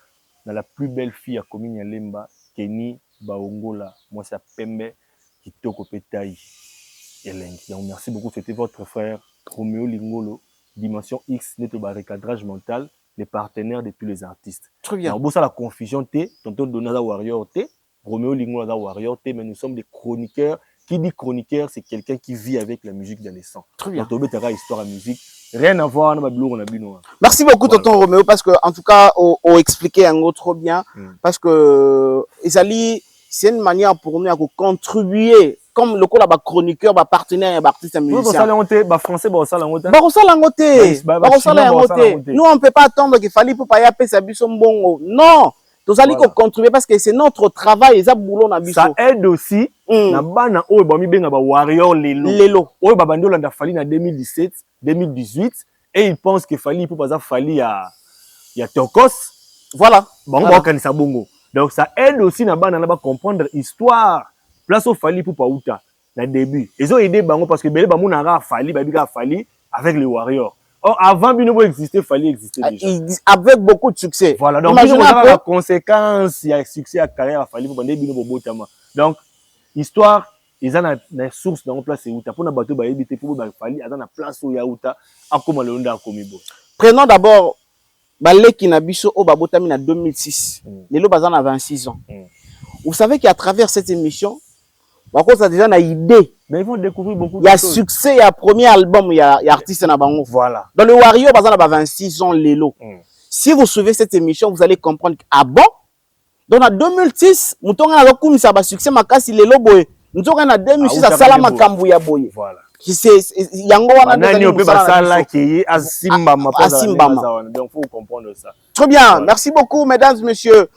dans la plus belle fille à commune Lemba. Kenny Baongola, moi c'est Pembe Kitoko Petaï. Donc merci beaucoup, c'était votre frère Roméo Lingolo, Dimension X, net au recadrage mental, les partenaires de tous les artistes. Très bien. Alors, ça la confusion, tonton Donada Warrior, Roméo Lingolo Warrior, mais nous sommes des chroniqueurs. Qui dit chroniqueur, c'est quelqu'un qui vit avec la musique dans les sangs. Très bien. Donc, tu as histoire à musique. Rien à voir avec le Merci beaucoup, voilà. Tonton Roméo, parce que, en tout cas, on expliqué un autre trop bien. Parce que, c'est une manière pour nous à contribuer comme le coup là, chroniqueur, partenaire, artiste, musicien. Français, nous, on ne peut pas attendre qu'il fallait pour payer sa biso mbongo. Non, tous allez contribuer parce que c'est notre travail. Ça aide aussi. Na bana oyo bami benga ba warrior lelo. Oyo babandi olanda fali na 2017, 2018 et ils pensent que fali pour pas fali ya Tokos. Voilà. Bango bakanisa bongo. Donc ça aide aussi na bana na ba comprendre histoire. Place au fali pour pas outa na début. Ils ont aidé bango parce que bele ba munara fali ba bika fali avec les warriors. Or avant bino exister fali exister déjà. Avec beaucoup de succès. Voilà. Donc bino la conséquence il y a succès à carrière fali pour bande bino bobotama. Donc histoire, ils ont une source dans la place où tu as bateau ba éviter pour ba fali dans la place où yaouta akoma le onda akomibo. Prenons d'abord balé qui na biso au babotami en 2006. Lelo bazan a 26 ans. Vous savez qu'à travers cette émission, par contre ça déjà une idée. Mais ils vont découvrir beaucoup de choses. Il y a succès, il y a premier album, il y a artiste na bango. Voilà. Dans le Warrior bazan a 26 ans Lelo. Si vous suivez cette émission, vous allez comprendre que ah bon. Donc en 2006, nous avons eu un succès makasi lelo boy. Nous avons en 2006 à Salama Kambuya boy. Voilà. Qui c'est yango wana nani ope basala qui asimba mapasa. Donc faut comprendre ça. Très bien. Voilà. Merci beaucoup mesdames et messieurs.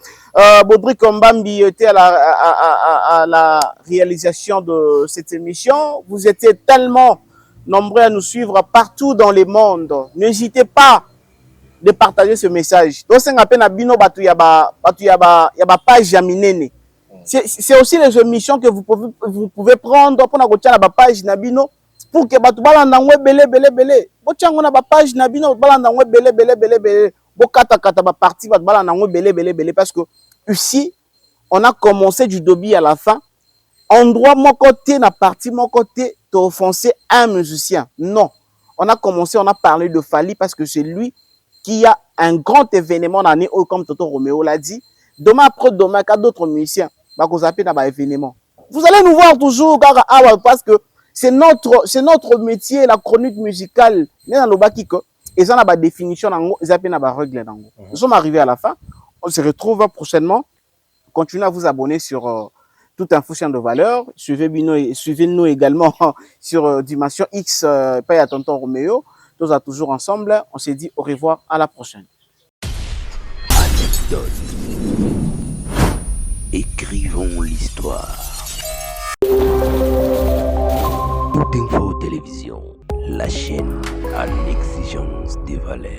Baudric Mbambi était à la réalisation de cette émission. Vous étiez tellement nombreux à nous suivre partout dans le monde. N'hésitez pas de partager ce message. Donc c'est un appel à bino batu yaba page yaminene. C'est aussi les émissions que vous pouvez prendre pour na page nabino pour que batu balanda ngwe belé. Bochango na page nabino balanda ngwe belé. Bokata kata ba parti batu balanda ngwe belé parce que ici on a commencé du début à la fin. Endroit mon côté na partie mon côté to offenser un musicien. Non. On a commencé, on a parlé de Fally parce que c'est lui qui a un grand événement dans l'année, comme Toto Romeo l'a dit. Demain après demain, il y a d'autres musiciens qui ont événement. Vous allez nous voir toujours parce que c'est notre métier, la chronique musicale. Mais dans le bas ils ont une définition, ils ont une règle. Nous sommes arrivés à la fin. On se retrouve prochainement. Continuez à vous abonner sur toute info de valeur. Suivez-nous également sur Dimension X, Paye à Tonton Romeo. Tous à toujours ensemble. On se dit au revoir, à la prochaine. Anecdote. Écrivons l'histoire. Toute info télévision. La chaîne à l'exigence des valeurs.